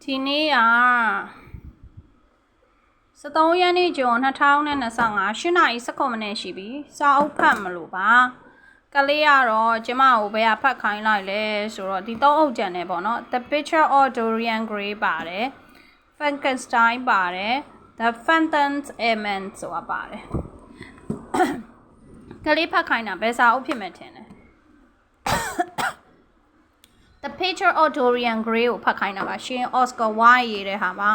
ဒီနေ့က73ရက်နေ့ကျော်2025 8နာရီ19မိနစ်ရှိပြီစာအုပ်ဖတ်မလို့ပါကလေးကတော့ကျမကိုဘယ်ဖတ်ခိုင်းလိုက်လဲဆိုတော့ဒီ3အုပ်ကျန်နေပေါ့နော် The Picture of Dorian Gray ပါတယ် Frankenstein ပါတယ် The Phantom's Element ဆိုတာပါတယ်ကလေးဖတ်ခိုင်းတာဘယ်စာအုပ်ဖြစ်မယ်ထင်လဲThe Picture of Dorian Gray ကိုဖတ်ခိုင်းတာပါရှင် Oscar Wilde ရေးတဲ့ဟာပါ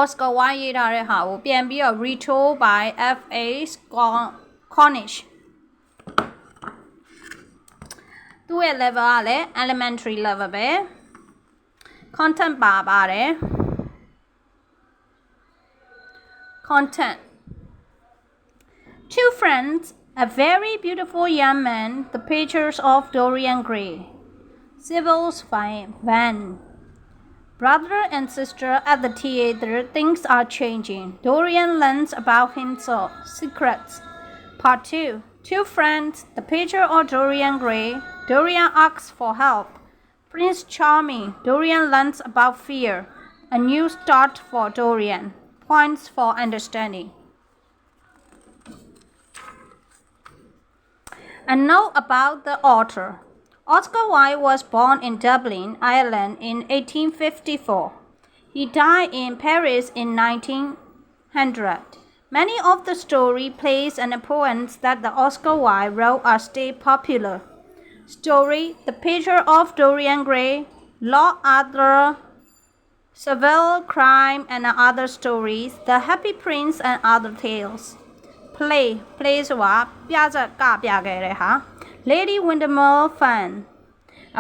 Oscar Wilde ရေးထားတဲ့ဟာကိုပြန်ပြီးတော့ retold by F.A. Cornish သူ့ရဲ့ level ကလည်း elementary level ပဲ content ပါတယ် content Two friends, a very beautiful young man, the pictures of Dorian Gray. Sybil's van. Brother and sister at the theater, things are changing. Dorian learns about himself, secrets. Part 2. Two friends, the picture of Dorian Gray. Dorian asks for help. Prince Charming. Dorian learns about fear. A new start for Dorian. Points for understanding. A note about the author. Oscar Wilde was born in Dublin, Ireland in 1854. He died in Paris in 1900. Many of the story, plays, and poems that the Oscar Wilde wrote are still popular. Story: The Picture of Dorian Gray, Lord Arthur, Seville, Crime and Other Stories, The Happy Prince and Other Tales. Play ဆိုတာပြဇာတ်ကပြခဲ့တဲ့ဟာ Lady Windermere Fan.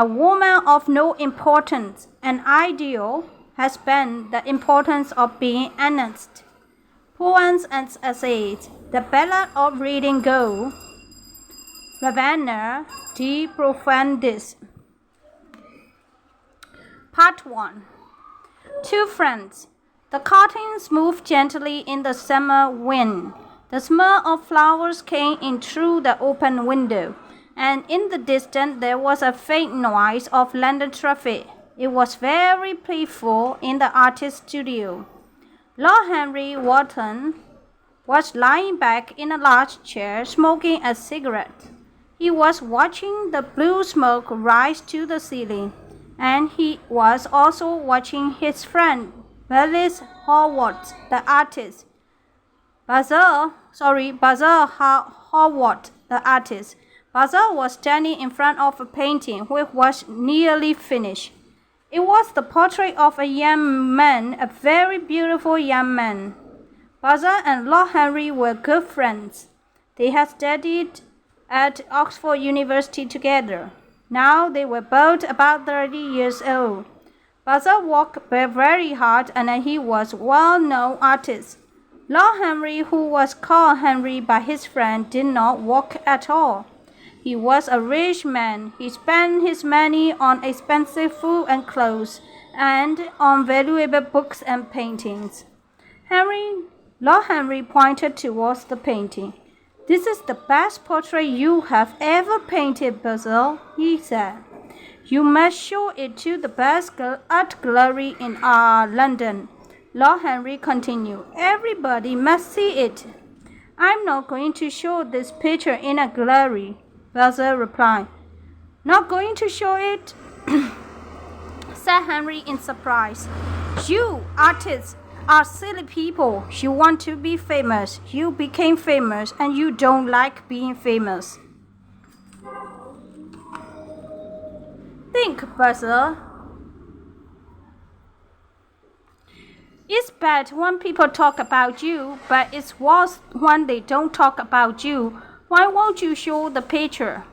A woman of no importance, an ideal has been the importance of being honest. Poems and essays. The Ballad of Reading Gaol. Ravenna de Profundis. Part 1. Two friends. The curtains moved gently in the summer wind. The smell of flowers came in through the open window, and in the distance there was a faint noise of London traffic. It was very peaceful in the artist's studio. Lord Henry Wotton was lying back in a large chair, smoking a cigarette. He was watching the blue smoke rise to the ceiling, and he was also watching his friend, Basil Hallward, the artist. Basil Hallward, the artist. Basil was standing in front of a painting which was nearly finished. It was the portrait of a young man, a very beautiful young man. Basil and Lord Henry were good friends. They had studied at Oxford University together. Now they were both about 30 years old. Basil worked very hard and he was a well-known artist. Lord Henry, who was called Henry by his friend, did not work at all. He was a rich man. He spent his money on expensive food and clothes, and on valuable books and paintings. Lord Henry pointed towards the painting. This is the best portrait you have ever painted, Basil, he said. You must show it to the best art gallery in London. Lord Henry continued. Everybody must see it. I'm not going to show this picture in a gallery, Basil replied. Not going to show it? said Henry in surprise. You artists are silly people. You want to be famous. You became famous and you don't like being famous. Think, Basil. It's bad when people talk about you, but it's worse when they don't talk about you. Why won't you show the picture?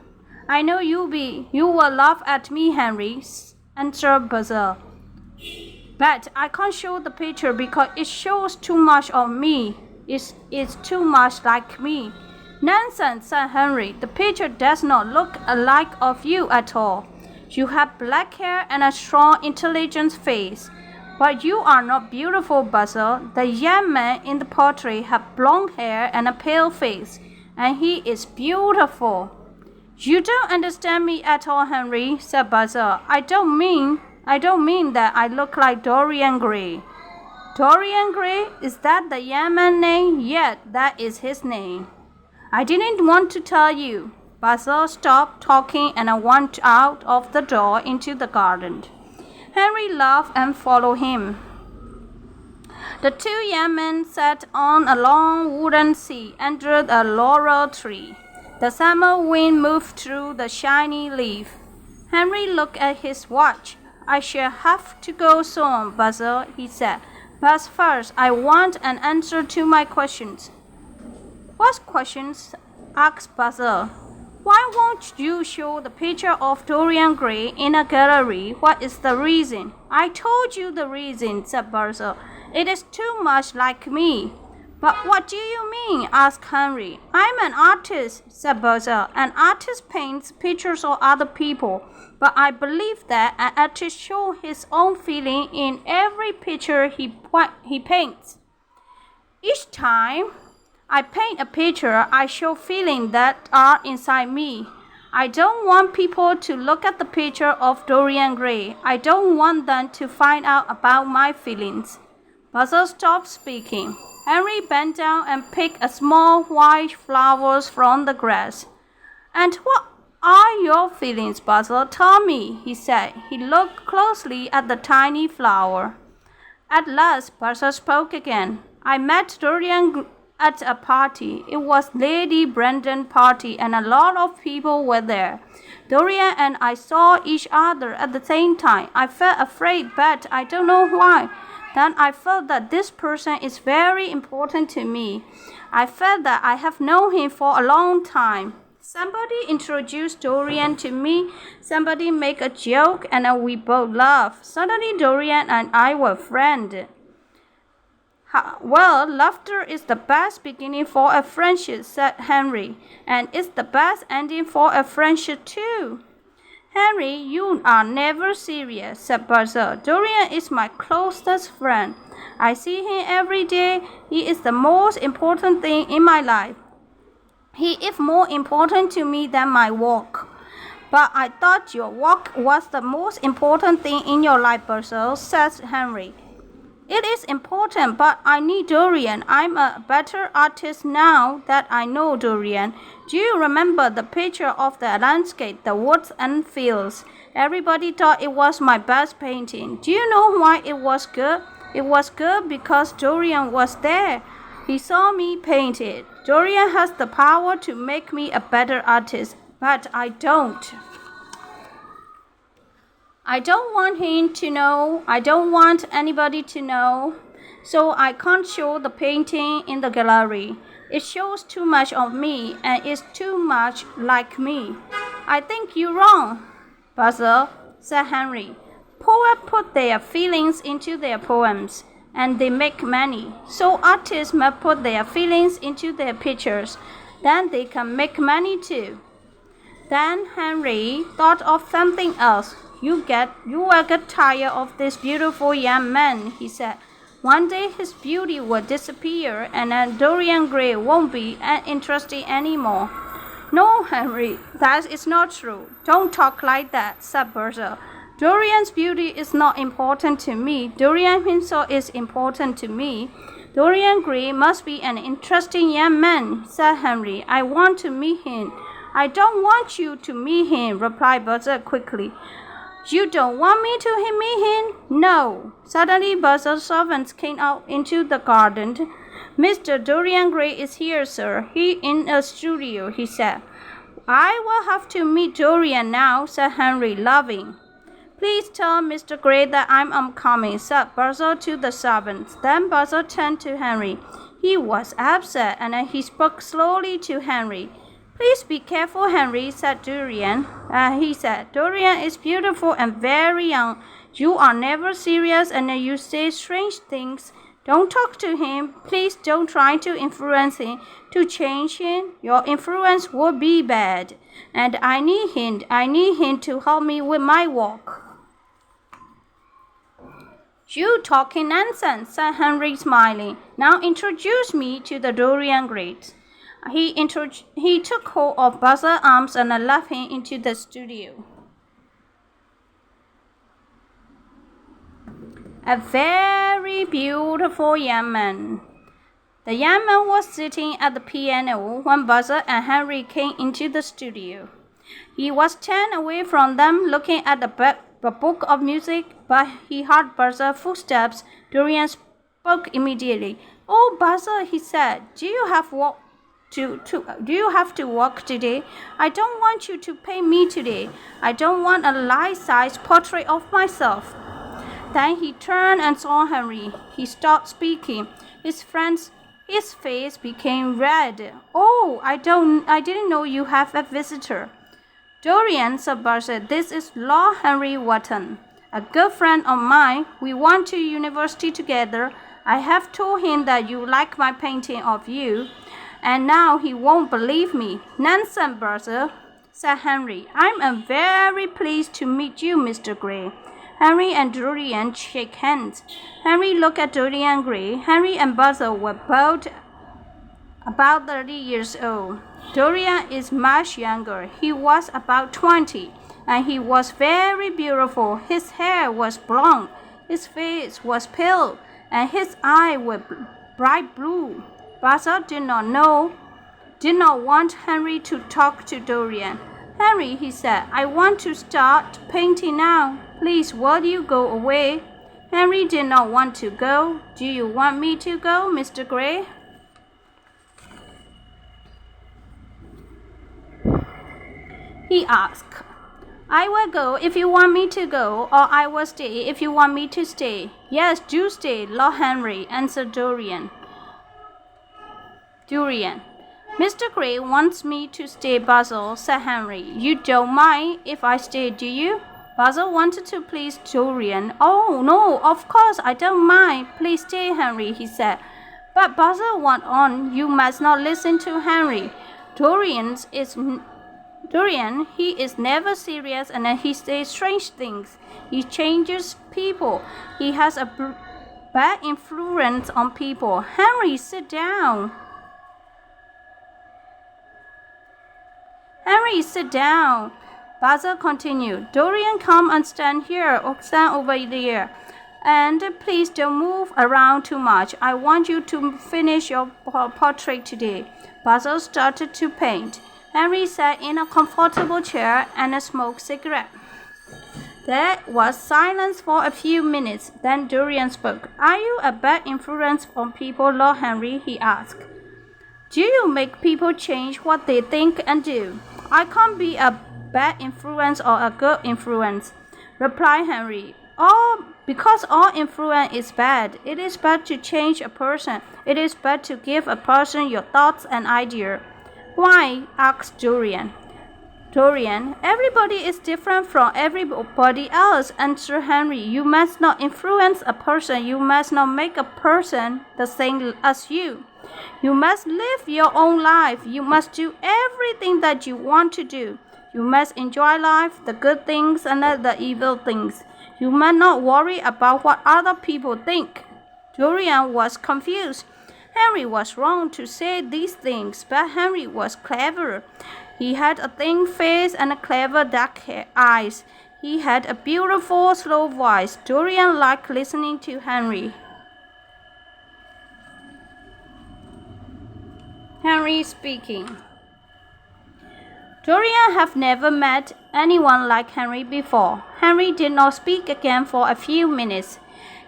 I know you will laugh at me, Henry, answered Basil. But I can't show the picture because it shows too much of me. It's too much like me. Nonsense, said Henry. The picture does not look alike of you at all. You have black hair and a strong, intelligent face. But you are not beautiful, Basil. The young man in the portrait had blonde hair and a pale face. and he is beautiful." "You don't understand me at all, Henry," said Basil. I don't mean that I look like Dorian Gray." "Dorian Gray? Is that the young man's name?" "Yes, that is his name." "I didn't want to tell you." Basil stopped talking and went out of the door into the garden. Henry laughed and followed him. The two young men sat on a long wooden seat under a laurel tree. The summer wind moved through the shiny leaf. Henry looked at his watch. "I shall have to go soon, Basil," he said. "But first, I want an answer to my questions." "What questions?" asked Basil. "Why won't you show the picture of Dorian Gray in a gallery? What is the reason?" "I told you the reason," said Basil. "It is too much like me." "But what do you mean?" asked Henry. "I'm an artist," said Basil. "An artist paints pictures of other people, but I believe that an artist shows his own feeling in every picture he paints. Each time I paint a picture, I show feelings that are inside me. I don't want people to look at the picture of Dorian Gray. I don't want them to find out about my feelings." Basil stopped speaking. Henry bent down and picked a small white flower from the grass. "And what are your feelings, Basil? Tell me," he said. He looked closely at the tiny flower. At last Basil spoke again. "I met Dorian at a party. It was Lady Brandon's party, and a lot of people were there. Dorian and I saw each other at the same time. I felt afraid, but I don't know why. Then I felt that this person is very important to me. I felt that I have known him for a long time. Somebody introduced Dorian to me. Somebody made a joke, and we both laughed. Suddenly Dorian and I were friends." "Well, laughter is the best beginning for a friendship," said Henry, "and it's the best ending for a friendship too." "Henry, you are never serious," said Basil. "Dorian is my closest friend. I see him every day. He is the most important thing in my life. He is more important to me than my work." "But I thought your work was the most important thing in your life, Basil," said Henry. "It is important, but I need Dorian. I'm a better artist now that I know Dorian. Do you remember the picture of the landscape, the woods and fields? Everybody thought it was my best painting. Do you know why it was good? It was good because Dorian was there. He saw me paint it. Dorian has the power to make me a better artist, but I don't. I don't want him to know. I don't want anybody to know. So I can't show the painting in the gallery. It shows too much of me and is too much like me." "I think you're wrong, Basil," said Henry. "Poets put their feelings into their poems, and they make money. So artists must put their feelings into their pictures. Then they can make money too." Then Henry thought of something else. You will get tired of this beautiful young man," he said. "One day his beauty will disappear, and then Dorian Gray won't be interesting anymore." "No, Henry, that is not true. Don't talk like that," said Basil. "Dorian's beauty is not important to me. Dorian himself is important to me." "Dorian Gray must be an interesting young man," said Henry. "I want to meet him." "I don't want you to meet him," replied Basil quickly. "You don't want me to meet him?" "No." Suddenly Basil's servants came out into the garden. "Mr. Dorian Gray is here, sir. He in a studio," he said. "I will have to meet Dorian now," said Henry, laughing. "Please tell Mr. Gray that I'm coming," said Basil to the servants. Then Basil turned to Henry. He was upset, and he spoke slowly to Henry. "Please be careful, Henry," said Dorian. He said, "Dorian is beautiful and very young. You are never serious, and you say strange things. Don't talk to him. Please don't try to influence him, to change him. Your influence would be bad. And I need him. I need him to help me with my work." "You talking nonsense," said Henry, smiling. "Now introduce me to the Dorian Gray." He took hold of Buzzard's arms and led him into the studio. A very beautiful young man. The young man was sitting at the piano when Buzzard and Henry came into the studio. He was turned away from them, looking at the book of music, but he heard Buzzard's footsteps. Dorian spoke immediately. "Oh, Buzzard," he said, do you have to work today? I don't want you to pay me today. I don't want a life-size portrait of myself." Then he turned and saw Henry. He stopped speaking. His face became red. "Oh, I didn't know you have a visitor." "Dorian," said Buzzard, "this is Lord Henry Wotton, a good friend of mine. We went to university together. I have told him that you like my painting of you, and now he won't believe me." "Nonsense, Buzzard," said Henry. "I'm very pleased to meet you, Mr. Gray." Henry and Dorian shook hands. Henry looked at Dorian Gray. Henry and Buzzard were both about 30 years old. Dorian is much younger. He was about 20, and he was very beautiful. His hair was blonde, his face was pale, and his eyes were bright blue. Buzzard did not want Henry to talk to Dorian. "Henry," he said, "I want to start painting now. Please, will you go away?" Henry did not want to go. "Do you want me to go, Mr. Gray?" he asked. "I will go if you want me to go, or I will stay if you want me to stay." "Yes, do stay, Lord Henry," answered Dorian. "Mr. Gray wants me to stay, Basil," said Henry. "You don't mind if I stay, do you?" Basil wanted to please Dorian. "Oh, no, of course I don't mind. Please stay, Henry," he said. But Basil went on. "You must not listen to Henry. Dorian, he is never serious, and he says strange things. He changes people. He has a bad influence on people. Henry, sit down." "Henry, sit down," Basil continued. "Dorian, come and stand here or stand over there. And please don't move around too much. I want you to finish your portrait today." Basil started to paint. Henry sat in a comfortable chair and smoked a cigarette. There was silence for a few minutes. Then Dorian spoke. "Are you a bad influence on people, Lord Henry?" he asked. "Do you make people change what they think and do?" "I can't be a bad influence or a good influence," replied Henry. Because all influence is bad. It is bad to change a person. It is bad to give a person your thoughts and ideas." "Why?" asked Dorian. "Everybody is different from everybody else," answered Henry. "You must not influence a person. You must not make a person the same as you. You must live your own life. You must do everything that you want to do. You must enjoy life, the good things and the evil things. You must not worry about what other people think." Dorian was confused. Henry was wrong to say these things, but Henry was clever. He had a thin face and clever dark eyes. He had a beautiful, slow voice. Dorian liked listening to Henry. Henry speaking. Dorian had never met anyone like Henry before. Henry did not speak again for a few minutes.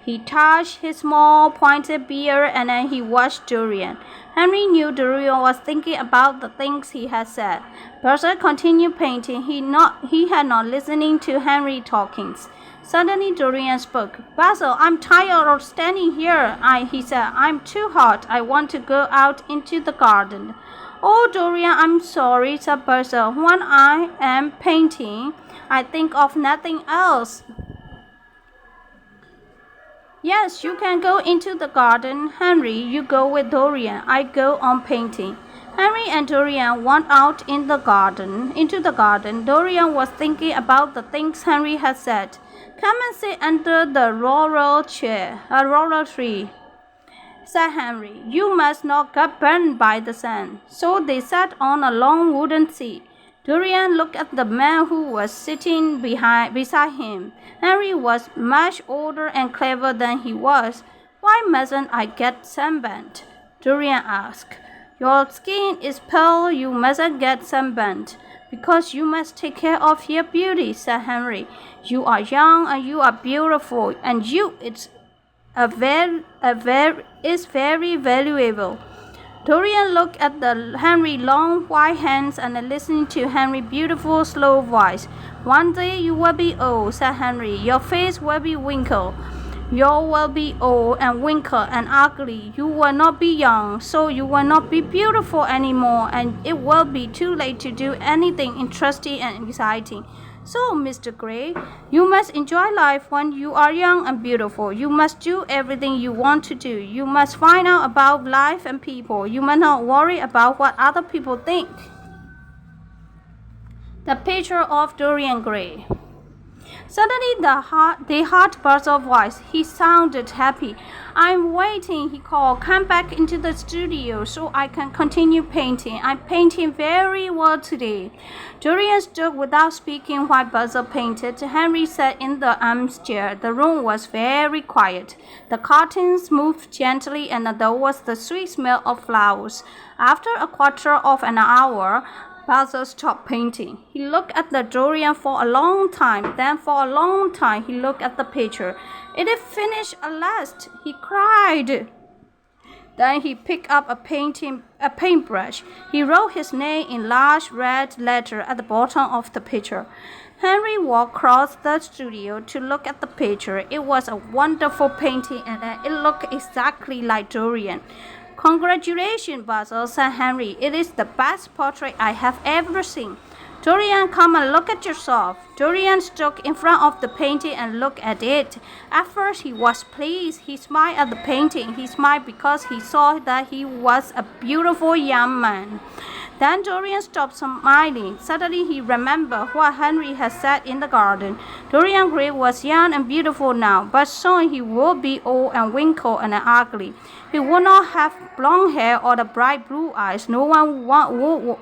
He touched his small, pointed beard and then he watched Dorian. Henry knew Dorian was thinking about the things he had said. Buzzard continued painting. He had not listening to Henry talking. Suddenly Dorian spoke. "Basil, I'm tired of standing here," he said. "I'm too hot. I want to go out into the garden." "Oh, Dorian, I'm sorry," said Basil. "When I am painting, I think of nothing else." "Yes, you can go into the garden. Henry, you go with Dorian. I go on painting." Henry and Dorian went out into the garden. Dorian was thinking about the things Henry had said. "Come and sit under the laurel tree," said Henry. You must not get burned by the sun. So they sat on a long wooden seat. Dorian looked at the man who was sitting beside him. Henry was much older and clever than he was. Why mustn't I get sunburned? Dorian asked. Your skin is pale, you mustn't get sunburned. Because you must take care of your beauty, said Henry. You are young and you are beautiful, and it's very valuable. Dorian looked at Henry's long white hands and listened to Henry's beautiful slow voice. One day you will be old, said Henry. Your face will be wrinkled. You will be old and wrinkled and ugly. You will not be young, so you will not be beautiful anymore, and it will be too late to do anything interesting and exciting. So, Mr. Gray, you must enjoy life when you are young and beautiful. You must do everything you want to do. You must find out about life and people. You must not worry about what other people think. The picture of Dorian Gray. Suddenly they heard Basil's voice. He sounded happy. I'm waiting, he called. Come back into the studio so I can continue painting. I'm painting very well today. Dorian stood without speaking while Basil painted. Henry sat in the armchair. The room was very quiet. The curtains moved gently and there was the sweet smell of flowers. After a quarter of an hour, Basil stopped painting. He looked at the Dorian for a long time. Then for a long time he looked at the picture. It is finished at last, he cried. Then he picked up a paintbrush. He wrote his name in large red letters at the bottom of the picture. Henry walked across the studio to look at the picture. It was a wonderful painting and it looked exactly like Dorian. Congratulations, Basil, said Henry. It is the best portrait I have ever seen. Dorian, come and look at yourself. Dorian stood in front of the painting and looked at it. At first he was pleased. He smiled at the painting. He smiled because he saw that he was a beautiful young man. Then Dorian stopped smiling. Suddenly he remembered what Henry had said in the garden. Dorian Gray was young and beautiful now, but soon he would be old and wrinkled and ugly. He would not have blonde hair or the bright blue eyes. No one would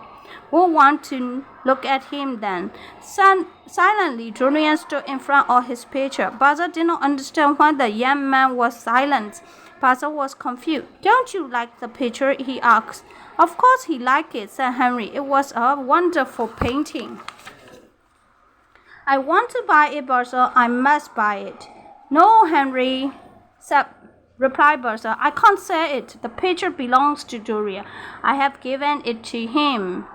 want to look at him then. Silently, Dorian stood in front of his picture. Basil did not understand why the young man was silent. Basil was confused. Don't you like the picture? He asked. Of course he liked it, said Henry. It was a wonderful painting. I want to buy it, Basil. I must buy it. No, Henry, replied Basil. I can't sell it. The picture belongs to Dorian. I have given it to him.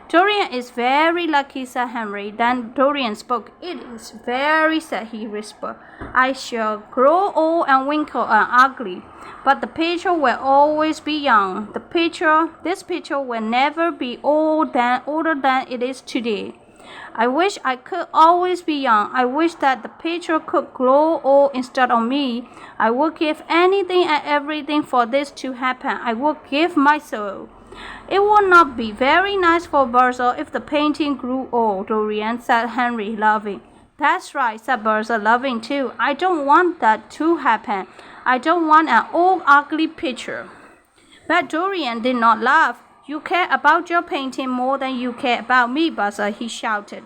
Dorian is very lucky, said Henry. Then Dorian spoke. It is very sad, he whispered. I shall grow old and wrinkled and ugly, but the picture will always be young. This picture will never be older than it is today. I wish I could always be young. I wish that the picture could grow old instead of me. I would give anything and everything for this to happen. I would give my soul. It would not be very nice for Basil if the painting grew old, Dorian, said Henry, laughing. That's right, said Basil, laughing too. I don't want that to happen. I don't want an old, ugly picture. But Dorian did not laugh. You care about your painting more than you care about me, Basil, he shouted.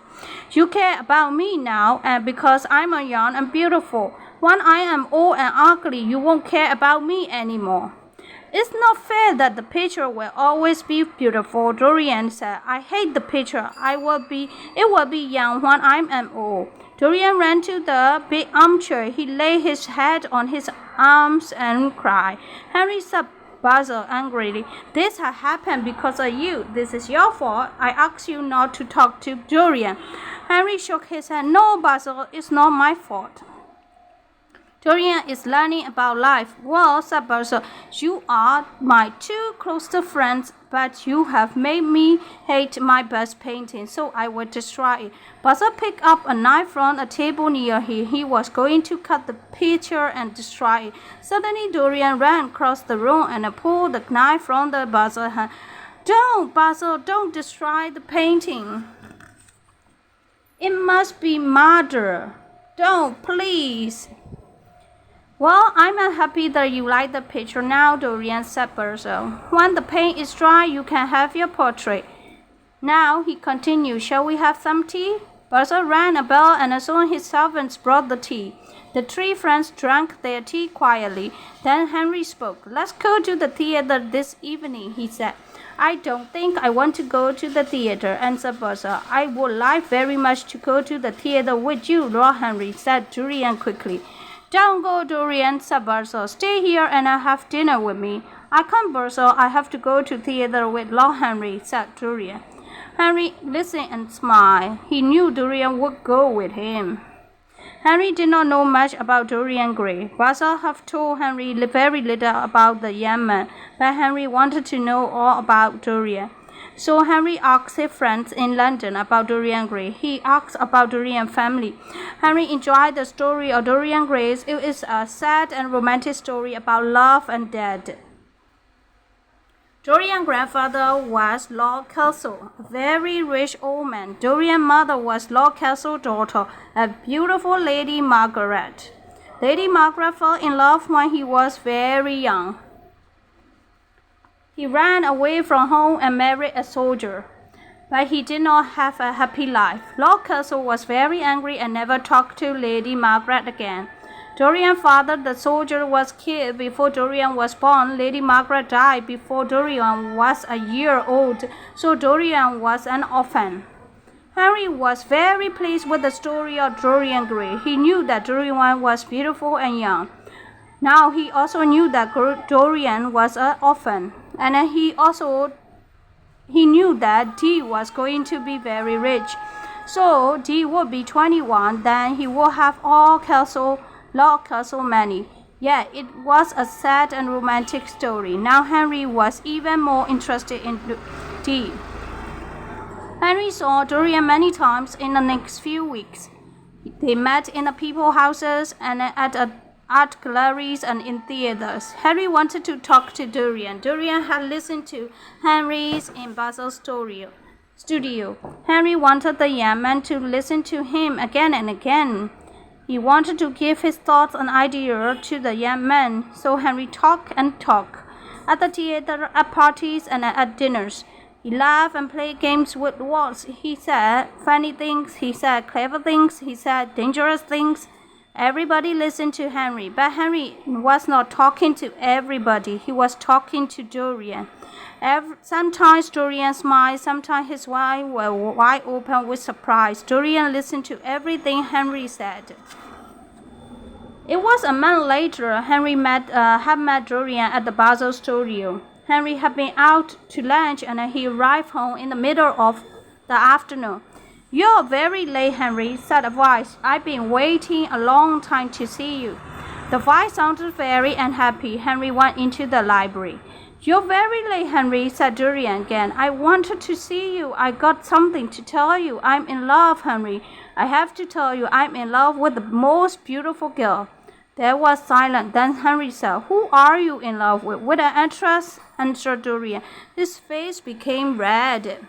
You care about me now, and because I'm young and beautiful. When I am old and ugly, you won't care about me anymore. It's not fair that the picture will always be beautiful, Dorian said. I hate the picture. It will be young when I am old. Dorian ran to the big armchair. He laid his head on his arms and cried. Henry said, Basil angrily, this has happened because of you. This is your fault. I asked you not to talk to Dorian. Henry shook his head. No, Basil, it's not my fault. Dorian is learning about life. Well, said Basil, you are my two closest friends, but you have made me hate my best painting, so I will destroy it. Basil picked up a knife from a table near him. He was going to cut the picture and destroy it. Suddenly, Dorian ran across the room and pulled the knife from the Basil's hand. Don't, Basil, don't destroy the painting. It must be murder. Don't, please. Well, I'm happy that you like the picture now, Dorian, said Basil. When the paint is dry, you can have your portrait. Now, he continued, shall we have some tea? Basil rang a bell, and soon his servants brought the tea. The three friends drank their tea quietly. Then Henry spoke. Let's go to the theater this evening, he said. I don't think I want to go to the theater, answered Basil. I would like very much to go to the theater with you, Lord Henry, said Dorian quickly. Don't go, Dorian, said Basil. Stay here and have dinner with me. I can't, Basil. I have to go to theater with Lord Henry, said Dorian. Henry listened and smiled. He knew Dorian would go with him. Henry did not know much about Dorian Gray. Basil had told Henry very little about the young man, but Henry wanted to know all about Dorian. So Henry asked his friends in London about Dorian Gray. He asked about Dorian's family. Henry enjoyed the story of Dorian Gray. It is a sad and romantic story about love and death. Dorian's grandfather was Lord Castle, a very rich old man. Dorian's mother was Lord Castle's daughter, a beautiful Lady Margaret. Lady Margaret fell in love when he was very young. He ran away from home and married a soldier, but he did not have a happy life. Lord Castle was very angry and never talked to Lady Margaret again. Dorian's father, the soldier, was killed before Dorian was born. Lady Margaret died before Dorian was a year old, so Dorian was an orphan. Henry was very pleased with the story of Dorian Gray. He knew that Dorian was beautiful and young. Now he also knew that Dorian was an orphan, and he knew that Dee was going to be very rich. So Dee would be 21, then he would have all Lord Castle money. Yeah, it was a sad and romantic story. Now Henry was even more interested in Dee. Henry saw Dorian many times in the next few weeks. They met in the people houses and at art galleries and in theaters. Henry wanted to talk to Dorian. Dorian had listened to Henry's in Basil's studio. Henry wanted the young man to listen to him again and again. He wanted to give his thoughts and ideas to the young man, so Henry talked and talked. At the theater, at parties, and at dinners. He laughed and played games with words. He said funny things, he said clever things, he said dangerous things. Everybody listened to Henry, but Henry was not talking to everybody. He was talking to Dorian. Sometimes Dorian smiled, sometimes his eyes were wide open with surprise. Dorian listened to everything Henry said. It was a month later Henry had met Dorian at the Basil studio. Henry had been out to lunch and he arrived home in the middle of the afternoon. You're very late, Henry, said a voice. I've been waiting a long time to see you. The voice sounded very unhappy. Henry went into the library. You're very late, Henry, said Dorian again. I wanted to see you. I got something to tell you. I'm in love, Henry. I have to tell you, I'm in love with the most beautiful girl. There was silence. Then Henry said, Who are you in love with? With an actress, answered Dorian. His face became red.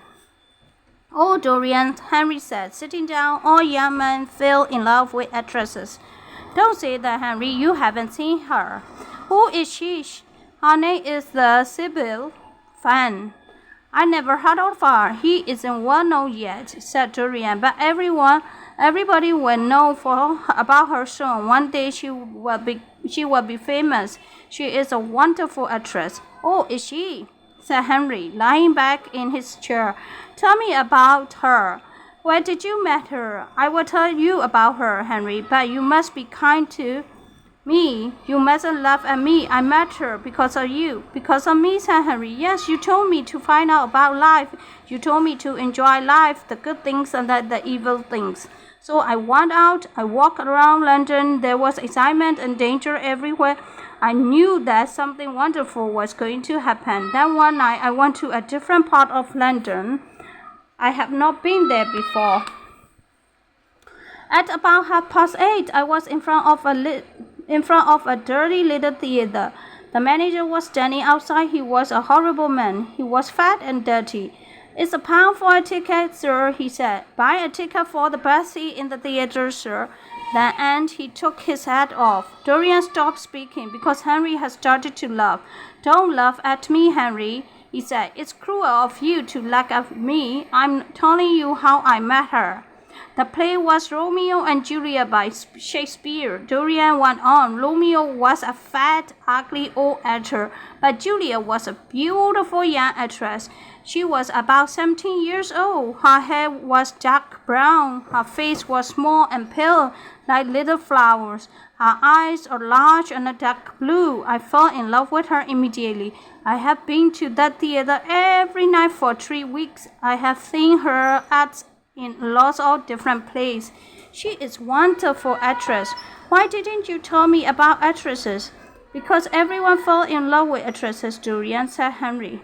Oh, Dorian, Henry said, sitting down, all young men fell in love with actresses. Don't say that, Henry. You haven't seen her. Who is she? Her name is the Sybil Fan. I never heard of her. He isn't well known yet, said Dorian, but everybody will know about her soon. One day she will be famous. She is a wonderful actress. Oh, is she? Said Henry, lying back in his chair. Tell me about her. Where did you meet her? I will tell you about her, Henry, but you must be kind to me. You mustn't laugh at me. I met her because of you. Because of me, said Henry. Yes, you told me to find out about life. You told me to enjoy life, the good things and the evil things. So I went out. I walked around London. There was excitement and danger everywhere. I knew that something wonderful was going to happen. Then one night I went to a different part of London. I have not been there before. At about 8:30, I was in front of a dirty little theater. The manager was standing outside. He was a horrible man. He was fat and dirty. It's £1 for a ticket, sir, he said. Buy a ticket for the best seat in the theater, sir. Then and he took his hat off. Dorian stopped speaking because Henry had started to laugh. Don't laugh at me, Henry, he said. It's cruel of you to laugh at me. I'm telling you how I met her. The play was Romeo and Juliet by Shakespeare. Dorian went on. Romeo was a fat, ugly old actor, but Juliet was a beautiful young actress. She was about 17 years old. Her hair was dark brown. Her face was small and pale, like little flowers. Her eyes are large and a dark blue. I fell in love with her immediately. I have been to that theater every night for 3 weeks. I have seen her at in lots of different plays. She is a wonderful actress. Why didn't you tell me about actresses? Because everyone fell in love with actresses, Dorian, said Henry.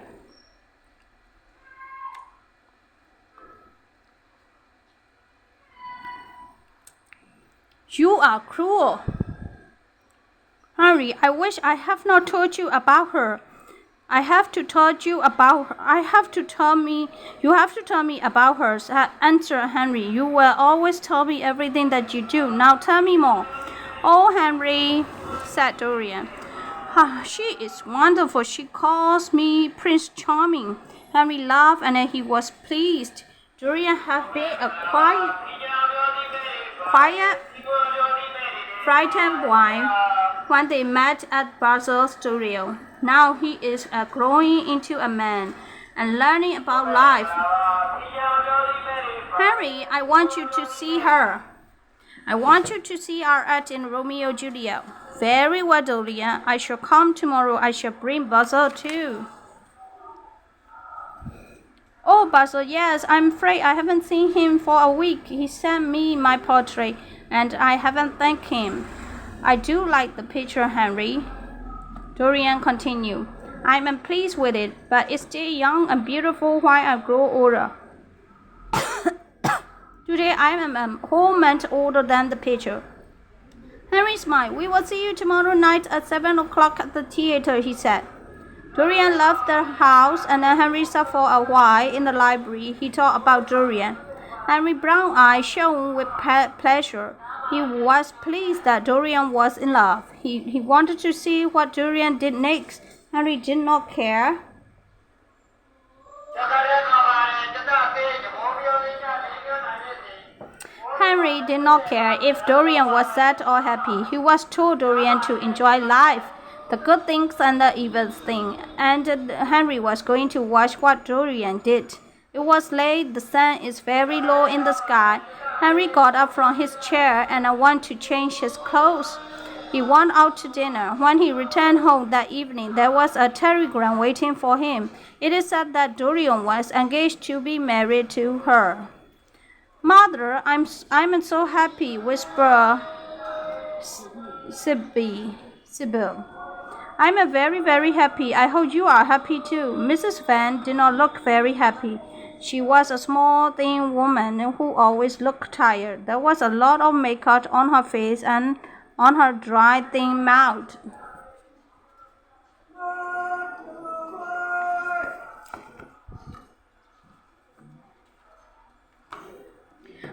You are cruel. Henry, I wish I have not told you about her. You have to tell me about her, answered Henry. You will always tell me everything that you do. Now tell me more. Oh, Henry, said Dorian. She is wonderful. She calls me Prince Charming. Henry laughed and he was pleased. Dorian had been a quiet, frightened boy when they met at Basil's studio. Now he is growing into a man and learning about life. Henry, I want you to see her. I want you to see our act in Romeo and Juliet. Very well, Dorian. I shall come tomorrow. I shall bring Basil too. Oh, Basil, yes. I'm afraid I haven't seen him for a week. He sent me my portrait, and I haven't thanked him. I do like the picture, Henry. Dorian continued. I am pleased with it, but it's still young and beautiful while I grow older. Today I am a whole month older than the picture. Henry smiled. We will see you tomorrow night at 7 o'clock at the theater, he said. Dorian left the house and Henry sat for a while in the library. He thought about Dorian. Henry's brown eyes shone with pleasure. He was pleased that Dorian was in love. He wanted to see what Dorian did next. Henry did not care. Henry did not care if Dorian was sad or happy. He was told Dorian to enjoy life, the good things and the evil things, and Henry was going to watch what Dorian did. It was late. The sun is very low in the sky. Henry got up from his chair and went to change his clothes. He went out to dinner. When he returned home that evening, there was a telegram waiting for him. It is said that Dorian was engaged to be married to her. Mother, I'm so happy, whispered Sybil. I'm very, very happy. I hope you are happy too. Mrs. Van did not look very happy. She was a small, thin woman who always looked tired. There was a lot of makeup on her face and on her dry, thin mouth.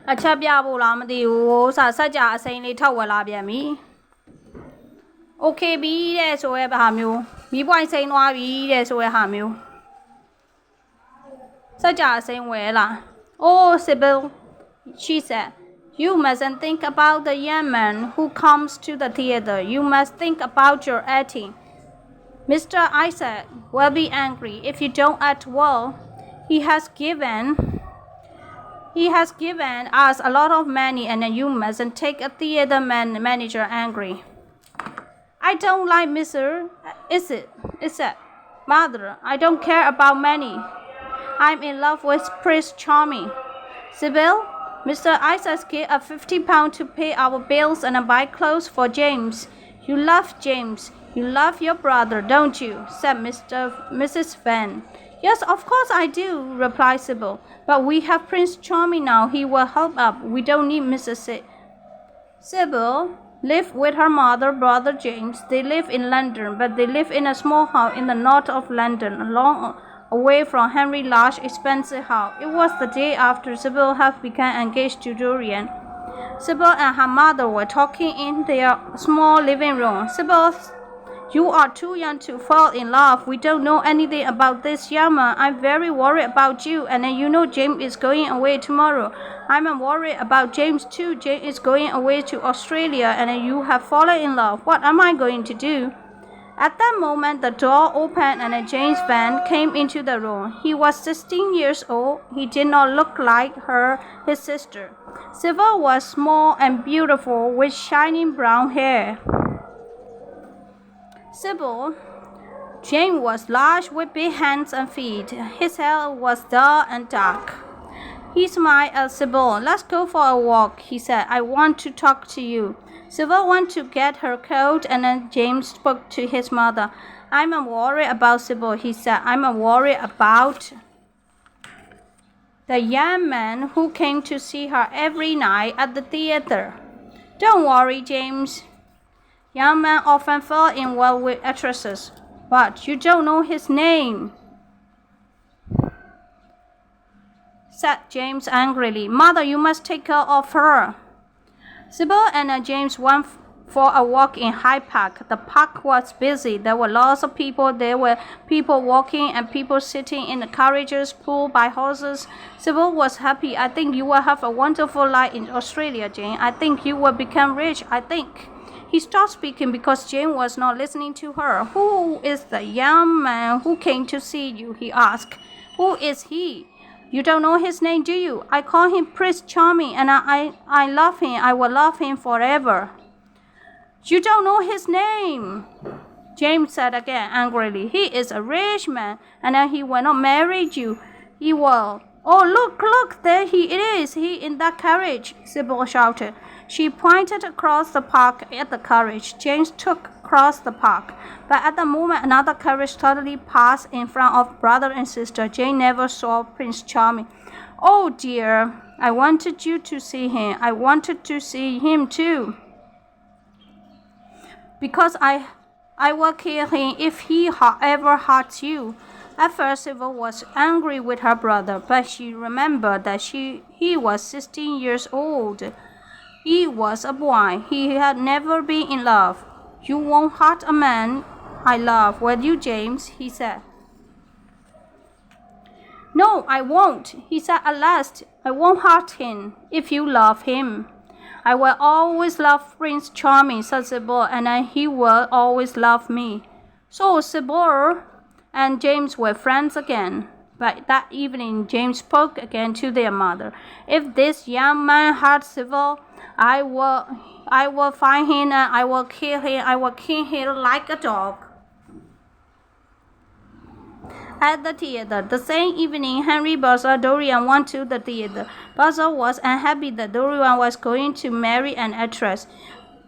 A ချက်ပြဖို့လားမသိဘူး။စက်ကြအစိမ်းလေးထောက်ဝက်လာပြန်ပြီ။ Okay ပြီတဲ့ဆိုရဲဟာမျိုးမီးပွိုင်းစိမ်းသွားပြီတဲ့ဆိုရဲဟာမျိုးစက်ကြအစိမ်းဝဲလား Oh, Sybil, she said, you mustn't think about the young man who comes to the theater. You must think about your acting. Mr. Isaac will be angry if you don't act well. He has given us a lot of money and you mustn't take a theater manager angry. I don't like Mr. Is it? Mother, I don't care about money. I'm in love with Prince Charming. Sybil, Mr. Isaac gave us £50 to pay our bills and buy clothes for James. You love James. You love your brother, don't you? Said Mrs. Van. Yes, of course I do, replied Sybil. But we have Prince Charming now. He will help us. We don't need Mrs. Sybil lived with her mother, brother James. They live in London, but they live in a small house in the north of London, long away from Henry's large, expensive house. It was the day after Sybil had become engaged to Dorian. Sybil and her mother were talking in their small living room. Sybil, you are too young to fall in love. We don't know anything about this young man. I'm very worried about you. And then you know James is going away tomorrow. I'm worried about James too. James is going away to Australia and then you have fallen in love. What am I going to do? At that moment, the door opened and James Van came into the room. He was 16 years old. He did not look like his sister. Sybil was small and beautiful with shining brown hair. James was large with big hands and feet. His hair was dull and dark. He smiled at Sybil. Let's go for a walk, he said. I want to talk to you. Sybil went to get her coat and then James spoke to his mother. I'm worried about Sybil, he said. I'm worried about the young man who came to see her every night at the theater. Don't worry, James. Young men often fall in love with actresses, but you don't know his name, said James angrily. Mother, you must take care of her. Sybil and James went for a walk in Hyde Park. The park was busy. There were lots of people. There were people walking and people sitting in the carriages pulled by horses. Sybil was happy. I think you will have a wonderful life in Australia, Jane. I think you will become rich. I think. He stopped speaking because Jane was not listening to her. Who is the young man who came to see you? He asked. Who is he? You don't know his name, do you? I call him Prince Charming, and I love him. I will love him forever. You don't know his name, James said again angrily. He is a rich man, and he will not marry you. He will. Oh, look, there he is. He in that carriage, Sybil shouted. She pointed across the park at the carriage. James took across the park. But at the moment, another carriage suddenly passed in front of brother and sister. Jane never saw Prince Charming. Oh, dear, I wanted you to see him. I wanted to see him, too. Because I will kill him if he ever hurts you. At first, Sybil was angry with her brother, but she remembered that he was 16 years old. He was a boy. He had never been in love. You won't hurt a man I love, will you, James? He said. No, I won't, he said at last. I won't hurt him if you love him. I will always love Prince Charming, said Sybil, and he will always love me. So Sybil and James were friends again. But that evening, James spoke again to their mother. If this young man hurts Sybil, I will find him and I will kill him. I will kill him like a dog. At the theater, the same evening, Henry, Bertha, Dorian went to the theater. Bertha was unhappy that Dorian was going to marry an actress,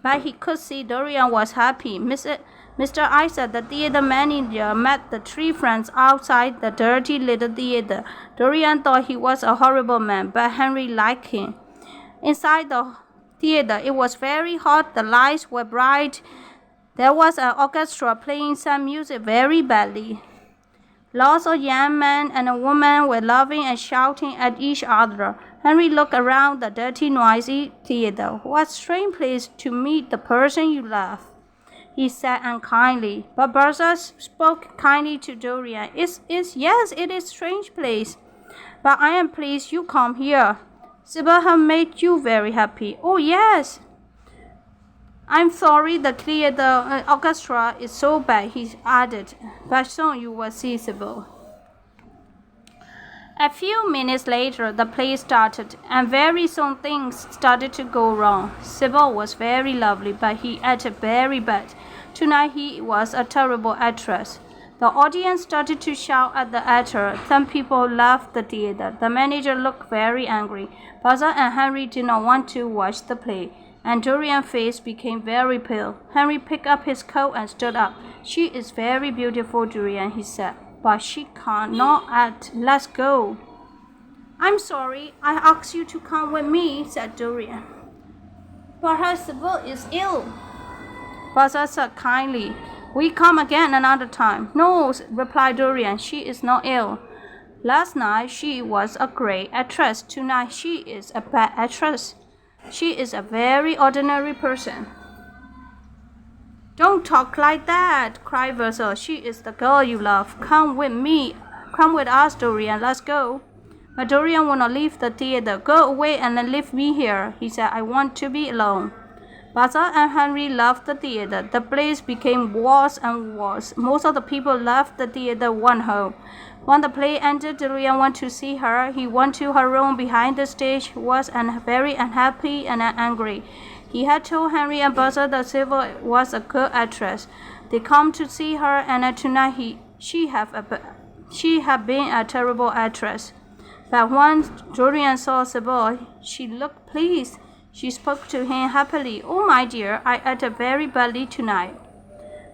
but he could see Dorian was happy. Mr. Isaac, the theater manager, met the three friends outside the dirty little theater. Dorian thought he was a horrible man, but Henry liked him. Inside the theater, it was very hot. The lights were bright. There was an orchestra playing some music very badly. Lots of young men and women were laughing and shouting at each other. Henry looked around the dirty, noisy theater. What a strange place to meet the person you love, he said unkindly. But Bertha spoke kindly to Dorian. Yes, it is a strange place. But I am pleased you come here. Sybil has made you very happy. Oh, yes. I'm sorry the theater orchestra is so bad, he added. But soon you will see, Sybil. A few minutes later, the play started, and very soon things started to go wrong. Sybil was very lovely, but he acted very bad. Tonight he was a terrible actress. The audience started to shout at the actor. Some people left the theater. The manager looked very angry. Bertha and Henry did not want to watch the play, and Dorian's face became very pale. Henry picked up his coat and stood up. She is very beautiful, Dorian, he said, but she cannot act. Let's go. I'm sorry. I asked you to come with me, said Dorian. Perhaps Sybil is ill. Bertha said kindly. We come again another time. No, replied Dorian. She is not ill. Last night she was a great actress. Tonight she is a bad actress. She is a very ordinary person. Don't talk like that, cried Basil. She is the girl you love. Come with me. Come with us, Dorian. Let's go. But Dorian would not leave the theater. Go away and then leave me here, he said. I want to be alone. Basil and Henry left the theater. The place became worse and worse. Most of the people left the theater went home. When the play ended, Dorian went to see her. He went to her room behind the stage, was very unhappy and angry. He had told Henry and Basil that Sybil was a good actress. They come to see her, and tonight she had been a terrible actress. But when Dorian saw Sybil, she looked pleased. She spoke to him happily. Oh, my dear, I acted very badly tonight.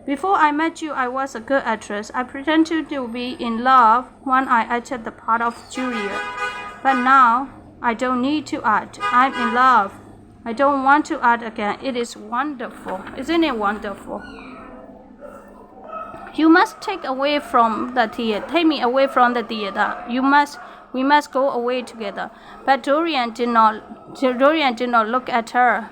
Before I met you, I was a good actress. I pretended to be in love when I acted the part of Juliet. But now, I don't need to act. I'm in love. I don't want to act again. It is wonderful. Isn't it wonderful? You must take me away from the theater. We must go away together. But Dorian did not look at her.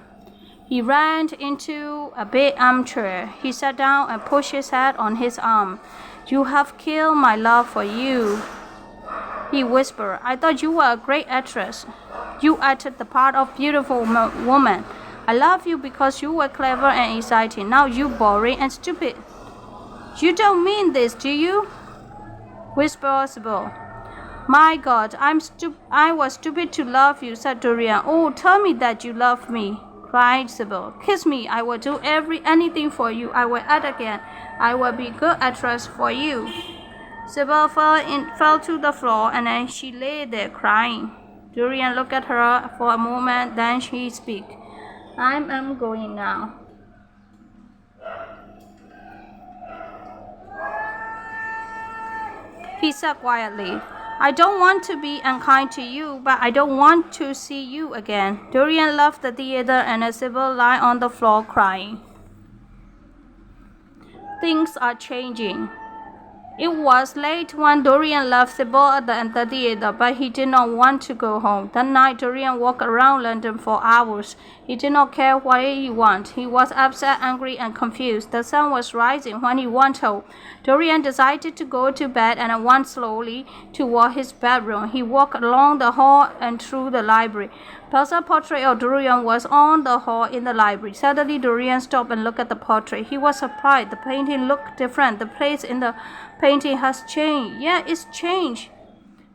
He ran into a big armchair. He sat down and pushed his head on his arm. You have killed my love for you, he whispered. I thought you were a great actress. You acted the part of beautiful woman. I love you because you were clever and exciting. Now you're boring and stupid. You don't mean this, do you? Whispered Sybil. My God, I was stupid to love you, said Dorian. Oh, tell me that you love me, cried Sybil. Kiss me. I will do anything for you. I will act again. I will be a good actress for you. Sybil fell to the floor, and then she lay there crying. Dorian looked at her for a moment, then she spoke. I'm going now. He said quietly. I don't want to be unkind to you, but I don't want to see you again. Dorian left the theater, and Sybil lay on the floor crying. Things are changing. It was late when Dorian left Sybil at the theater, but he did not want to go home. That night, Dorian walked around London for hours. He did not care what he wanted. He was upset, angry, and confused. The sun was rising when he went home. Dorian decided to go to bed and went slowly toward his bedroom. He walked along the hall and through the library. Basil's portrait of Dorian was on the hall in the library. Suddenly, Dorian stopped and looked at the portrait. He was surprised. The painting looked different. The place in the painting has changed. Yeah, it's changed.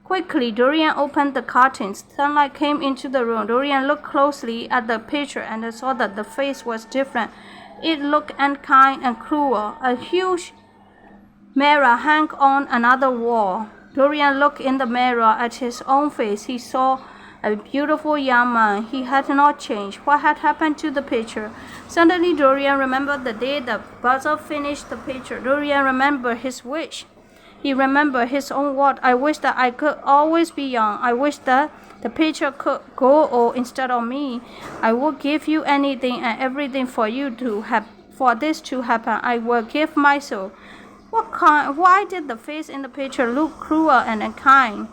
Quickly, Dorian opened the curtains. Sunlight came into the room. Dorian looked closely at the picture and saw that the face was different. It looked unkind and cruel. A huge mirror hung on another wall. Dorian looked in the mirror at his own face. He saw a beautiful young man. He had not changed. What had happened to the picture? Suddenly, Dorian remembered the day that Basil finished the picture. Dorian remembered his wish. He remembered his own word. I wish that I could always be young. I wish that the picture could go old instead of me. I would give you anything and everything for this to happen. I will give my soul. Why did the face in the picture look cruel and unkind?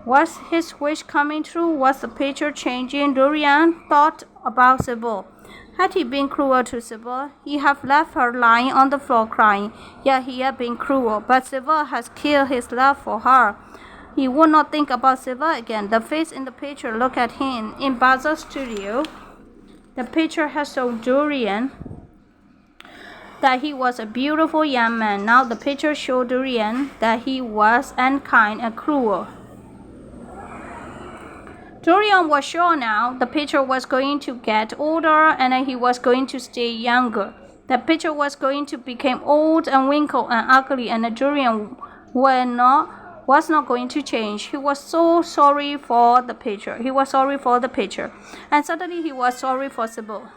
Was his wish coming true? Was the picture changing? Dorian thought about Sybil. Had he been cruel to Sybil? He had left her lying on the floor crying. Yeah, he had been cruel, but Sybil has killed his love for her. He would not think about Sybil again. The face in the picture looked at him. In Basil's studio, the picture had shown Dorian that he was a beautiful young man. Now the picture showed Dorian that he was unkind and cruel. Dorian was sure now the picture was going to get older and he was going to stay younger. The picture was going to become old and wrinkled and ugly, and Dorian was not going to change. He was so sorry for the picture. And suddenly he was sorry for Sybil.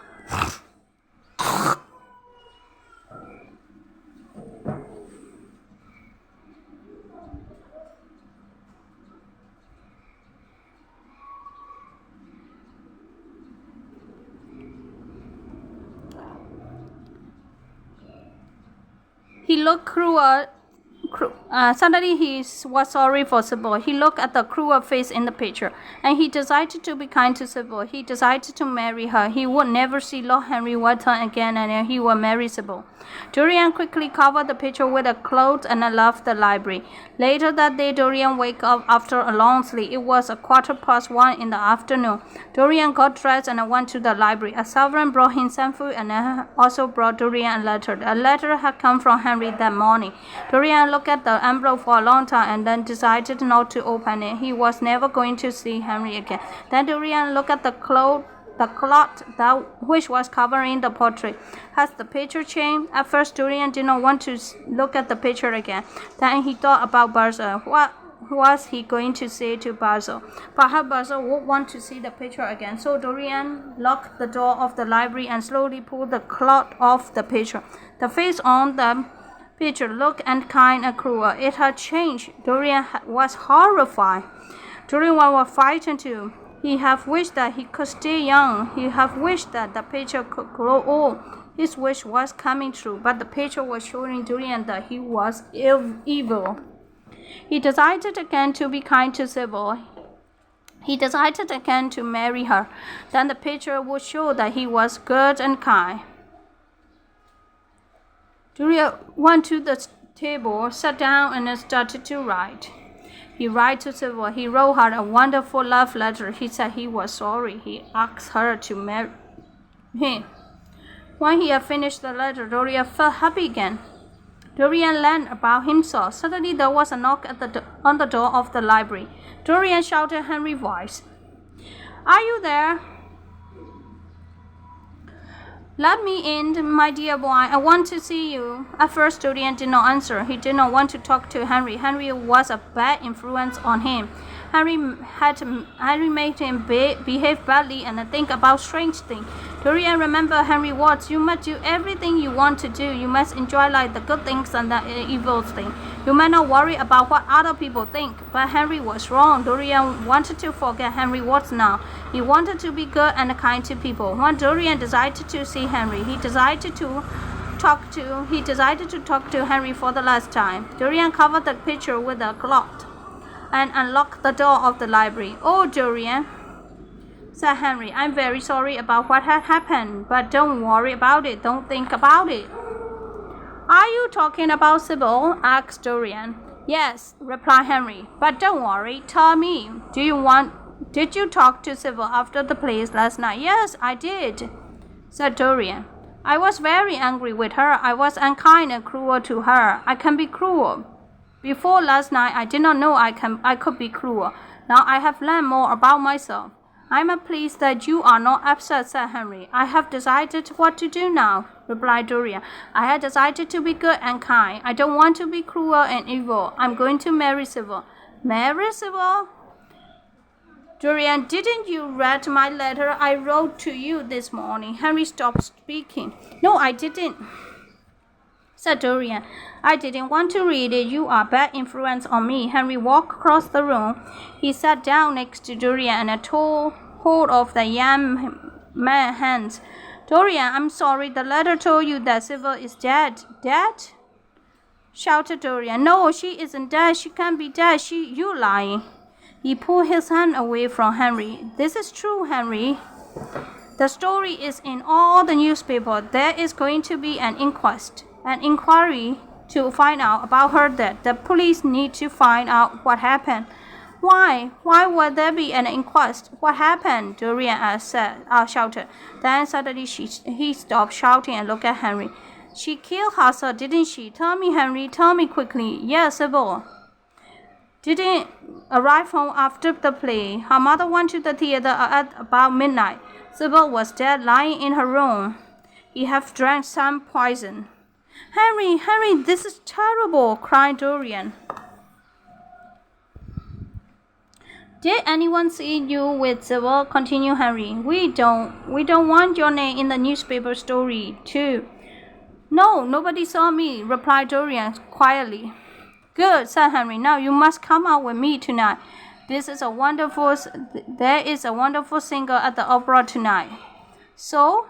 He looked cruel Suddenly he was sorry for Sybil. He looked at the cruel face in the picture, and he decided to be kind to Sybil. He decided to marry her. He would never see Lord Henry Wotton again, and he would marry Sybil. Dorian quickly covered the picture with a cloth and left the library. Later that day, Dorian woke up after a long sleep. It was 1:15 in the afternoon. Dorian got dressed and went to the library. A servant brought him some food and also brought Dorian a letter. A letter had come from Henry that morning. Dorian looked at the envelope for a long time and then decided not to open it. He was never going to see Henry again. Then Dorian looked at the cloth which was covering the portrait. Has the picture changed? At first, Dorian did not want to look at the picture again. Then he thought about Basil. What was he going to say to Basil? Perhaps Basil would want to see the picture again. So Dorian locked the door of the library and slowly pulled the cloth off the picture. The face on the picture looked unkind and cruel. It had changed. Dorian was horrified. Dorian was frightened too. He had wished that he could stay young. He had wished that the picture could grow old. His wish was coming true, but the picture was showing Dorian that he was evil. He decided again to be kind to Sybil. He decided again to marry her. Then the picture would show that he was good and kind. Dorian went to the table, sat down, and started to write. He wrote to Sybil. He wrote her a wonderful love letter. He said he was sorry. He asked her to marry him. When he had finished the letter, Dorian felt happy again. Dorian learned about himself. Suddenly there was a knock at on the door of the library. Dorian shouted Henry's voice. "Are you there?" "Let me in, my dear boy. I want to see you." At first, Dorian did not answer. He did not want to talk to Henry. Henry was a bad influence on him. Henry made him behave badly and think about strange things. Dorian remembered Henry words. You must do everything you want to do. You must enjoy like the good things and the evil things. You may not worry about what other people think. But Henry was wrong. Dorian wanted to forget Henry words now. He wanted to be good and kind to people. When Dorian decided to see Henry, he decided to talk to Henry for the last time. Dorian covered the picture with a cloth and unlocked the door of the library. "Oh, Dorian," said Henry, "I'm very sorry about what had happened, but don't worry about it. Don't think about it." "Are you talking about Sybil?" asked Dorian. "Yes," replied Henry, "but don't worry. Tell me, did you talk to Sybil after the play last night?" "Yes, I did," said Dorian. "I was very angry with her. I was unkind and cruel to her. I can be cruel. Before last night, I did not know I could be cruel. Now I have learned more about myself." "I'm pleased that you are not upset," said Henry. "I have decided what to do now," replied Dorian. "I have decided to be good and kind. I don't want to be cruel and evil. I'm going to marry Sybil." "Marry Sybil?" "Dorian, didn't you read my letter I wrote to you this morning?" Henry stopped speaking. "No, I didn't," said Dorian. "I didn't want to read it. You are a bad influence on me." Henry walked across the room. He sat down next to Dorian and took hold of the young man's hands. "Dorian, I'm sorry. The letter told you that Sybil is dead." "Dead?" shouted Dorian. "No, she isn't dead. She can't be dead. You lying." He pulled his hand away from Henry. "This is true, Henry. The story is in all the newspapers. There is going to be an inquiry to find out about her death. The police need to find out what happened." "Why? Why would there be an inquest? What happened?" Dorian shouted. Then suddenly he stopped shouting and looked at Henry. "She killed herself, didn't she? Tell me, Henry. Tell me quickly." "Yes, Sybil didn't arrive home after the play. Her mother went to the theater at about midnight. Sybil was dead, lying in her room. He had drank some poison." Henry, this is terrible," cried Dorian. "Did anyone see you with Sybil?" continued Henry. We don't want your name in the newspaper story, too." "No, nobody saw me," replied Dorian quietly. "Good," said Henry. "Now you must come out with me tonight. There is a wonderful singer at the opera tonight." "So?"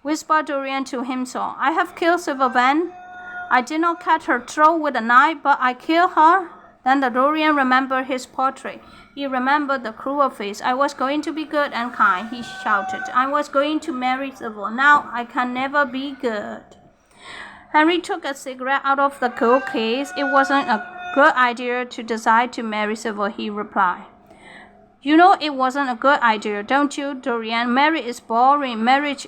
whispered Dorian to himself. "I have killed Sybil Vane. I did not cut her throat with a knife, but I killed her. Then the Dorian remembered his portrait. He remembered the cruel face. I was going to be good and kind, he shouted. I was going to marry Sybil. Now I can never be good. Henry took a cigarette out of the coat case. It wasn't a good idea to decide to marry Sybil, he replied. You know it wasn't a good idea, don't you, Dorian? Marriage is boring. Marriage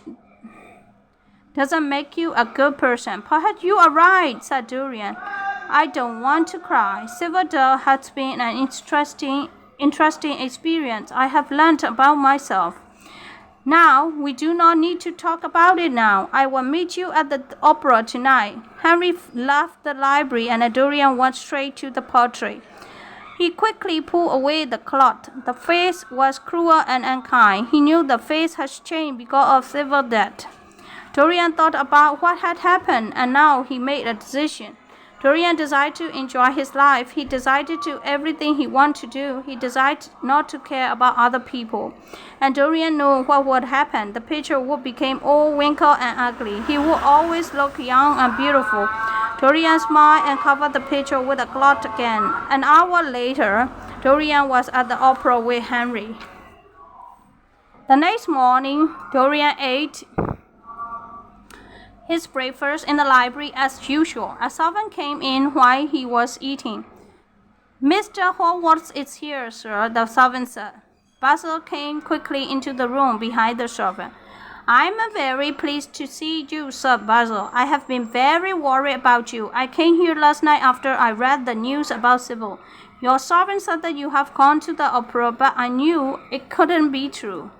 doesn't make you a good person. Perhaps you are right, said Dorian. I don't want to cry. Sybil Dell has been an interesting experience. I have learned about myself. Now, we do not need to talk about it now. I will meet you at the opera tonight. Henry left the library and Dorian went straight to the portrait. He quickly pulled away the cloth. The face was cruel and unkind. He knew the face had changed because of Sybil's death. Dorian thought about what had happened, and now he made a decision. Dorian decided to enjoy his life. He decided to do everything he wanted to do. He decided not to care about other people. And Dorian knew what would happen. The picture would become old, wrinkled, and ugly. He would always look young and beautiful. Dorian smiled and covered the picture with a cloth again. An hour later, Dorian was at the opera with Henry. The next morning, Dorian ate his breakfast in the library as usual. A servant came in while he was eating. Mr. Hallward is here, sir, the servant said. Basil came quickly into the room behind the servant. I'm very pleased to see you, Sir Basil. I have been very worried about you. I came here last night after I read the news about Sybil. Your servant said that you have gone to the opera, but I knew it couldn't be true.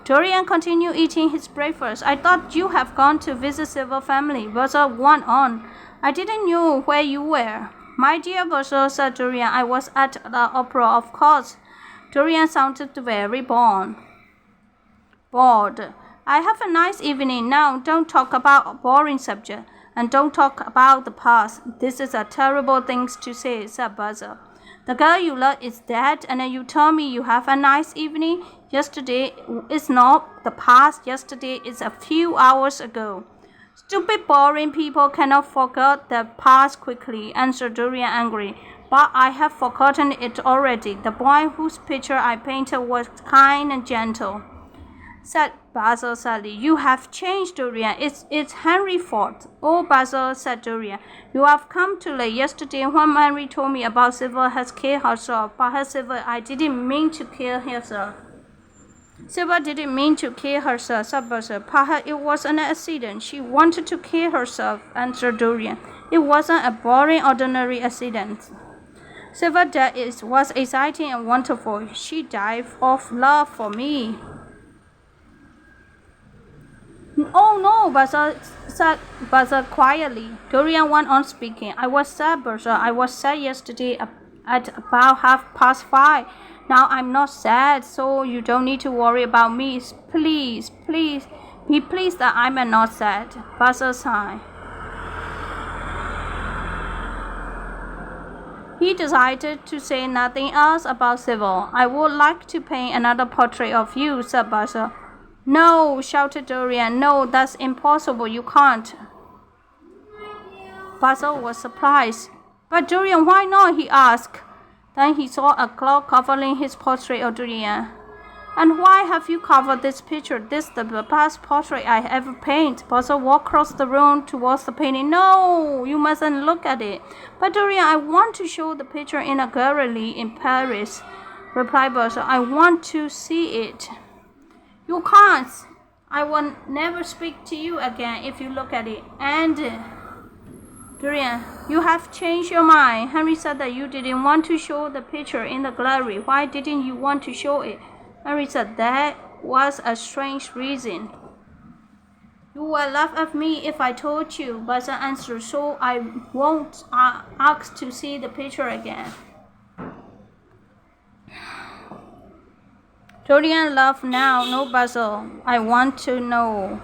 Dorian continued eating his breakfast. I thought you have gone to visit Sybil's family. Basil went on. I didn't know where you were. My dear Basil, said Dorian, I was at the opera, of course. Dorian sounded very bored. I have a nice evening now. Don't talk about a boring subject, and don't talk about the past. This is a terrible thing to say, said Basil. The girl you love is dead, and you tell me you have a nice evening. Yesterday is not the past. Yesterday is a few hours ago. Stupid, boring people cannot forget the past quickly, answered Dorian angrily. But I have forgotten it already. The boy whose picture I painted was kind and gentle, said Basil sadly. You have changed, Dorian. It's Henry's fault. Oh, Basil, said Dorian, you have come too late. Yesterday, when Henry told me about Sybil has killed herself. Perhaps Sybil, I didn't mean to kill herself. Sybil didn't mean to kill herself, said Basil. Perhaps it was an accident. She wanted to kill herself, answered Dorian. It wasn't a boring, ordinary accident. Sybil's death was exciting and wonderful. She died of love for me. Oh no, said Basil quietly. Dorian went on speaking. I was sad, Basil. I was sad yesterday at about 5:30. Now I'm not sad, so you don't need to worry about me. Please, be pleased that I'm not sad. Basil sighed. He decided to say nothing else about Sybil. I would like to paint another portrait of you, said Basil. No, shouted Dorian. No, that's impossible. You can't. Basil was surprised. But Dorian, why not? He asked. Then he saw a cloth covering his portrait of Dorian. And why have you covered this picture? This is the best portrait I ever painted. Basil walked across the room towards the painting. No, you mustn't look at it. But Dorian, I want to show the picture in a gallery in Paris, replied Basil. I want to see it. You can't. I will never speak to you again if you look at it. And Dorian, you have changed your mind. Henry said that you didn't want to show the picture in the gallery. Why didn't you want to show it? Henry said that was a strange reason. You will laugh at me if I told you, Basil answered, so I won't ask to see the picture again. Dorian laughed now. No, Basil, I want to know.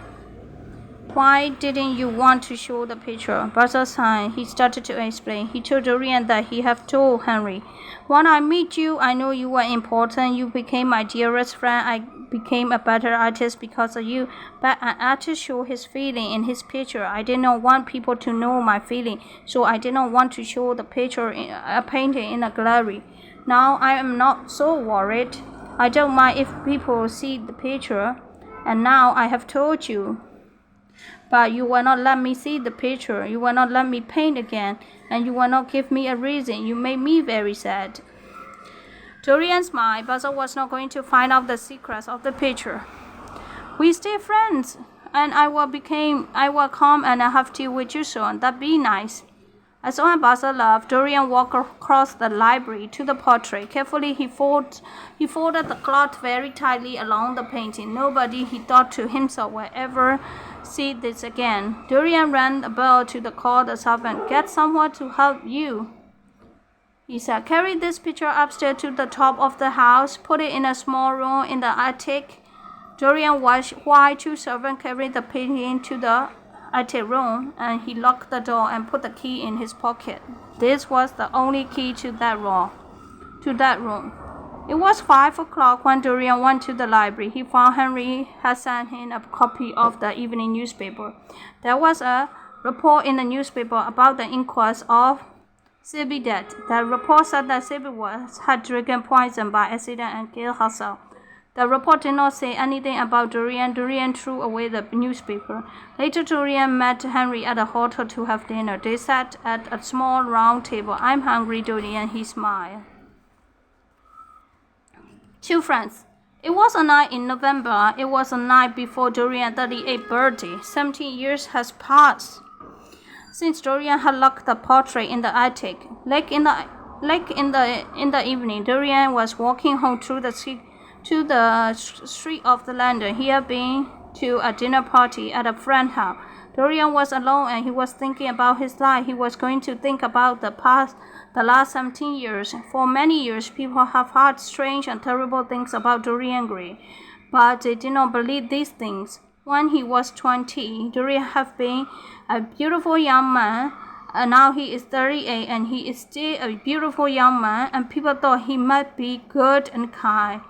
Why didn't you want to show the picture? Basil sighed. He started to explain. He told Dorian that he had told Henry. When I met you, I know you were important. You became my dearest friend. I became a better artist because of you. But an artist shows his feeling in his picture. I did not want people to know my feeling, so I did not want to show the picture, a painting in a gallery. Now I am not so worried. I don't mind if people see the picture. And now I have told you. But you will not let me see the picture. You will not let me paint again. And you will not give me a reason. You made me very sad. Dorian smiled. Basil was not going to find out the secrets of the picture. We stay friends. And I will come and have tea with you soon. That'd be nice. As soon as Basil left, Dorian walked across the library to the portrait. Carefully, he folded the cloth very tightly along the painting. Nobody, he thought to himself, will ever see this again. Dorian rang a bell to call the servant. Get someone to help you, he said. Carry this picture upstairs to the top of the house. Put it in a small room in the attic. Dorian watched while two servants carried the painting to the attic room, and he locked the door and put the key in his pocket. This was the only key to that room. It was 5 o'clock when Dorian went to the library. He found Henry had sent him a copy of the evening newspaper. There was a report in the newspaper about the inquest of Sybil death. The report said that Sybil had drinking poison by accident and killed herself. The report did not say anything about Dorian. Dorian threw away the newspaper. Later, Dorian met Henry at a hotel to have dinner. They sat at a small round table. I'm hungry, Dorian, he smiled. Two friends. It was a night in November. It was a night before Dorian's 38th birthday. 17 years has passed since Dorian had locked the portrait in the attic. Late in the evening, Dorian was walking home through the street of the London. He had been to a dinner party at a friend's house. Dorian was alone and he was thinking about his life. He was going to think about the last 17 years. For many years, people have heard strange and terrible things about Dorian Gray, but they did not believe these things. When he was 20, Dorian had been a beautiful young man, and now he is 38 and he is still a beautiful young man, and people thought he might be good and kind.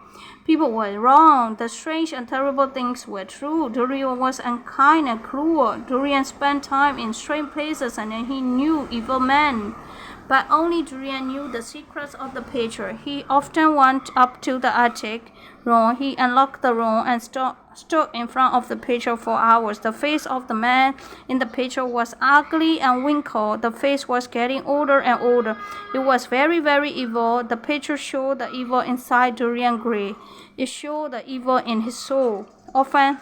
People were wrong. The strange and terrible things were true. Dorian was unkind and cruel. Dorian spent time in strange places and he knew evil men. But only Dorian knew the secrets of the picture. He often went up to the attic room. He unlocked the room and stood in front of the picture for hours. The face of the man in the picture was ugly and wrinkled. The face was getting older and older. It was very, very evil. The picture showed the evil inside Dorian Gray. It showed the evil in his soul. Often,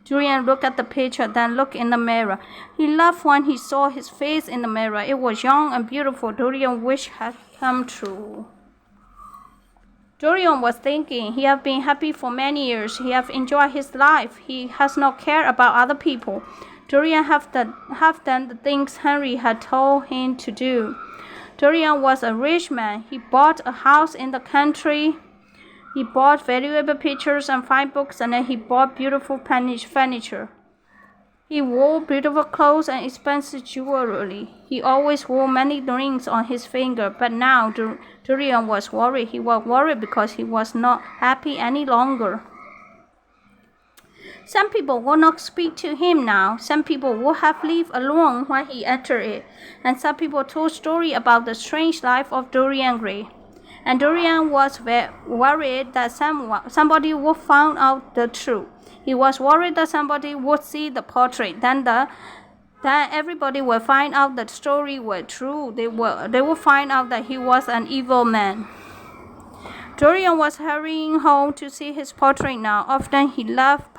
Dorian looked at the picture, then looked in the mirror. He laughed when he saw his face in the mirror. It was young and beautiful. Dorian's wish had come true. Dorian was thinking, he had been happy for many years. He had enjoyed his life. He has not cared about other people. Dorian have done the things Henry had told him to do. Dorian was a rich man. He bought a house in the country. He bought valuable pictures and fine books, and then he bought beautiful furniture. He wore beautiful clothes and expensive jewelry. He always wore many rings on his finger, but now Dorian was worried. He was worried because he was not happy any longer. Some people would not speak to him now. Some people would have left alone when he entered it. And some people told stories about the strange life of Dorian Gray. And Dorian was worried that somebody would find out the truth. He was worried that somebody would see the portrait. Then everybody will find out that the story was true. They will find out that he was an evil man. Dorian was hurrying home to see his portrait now. Often he left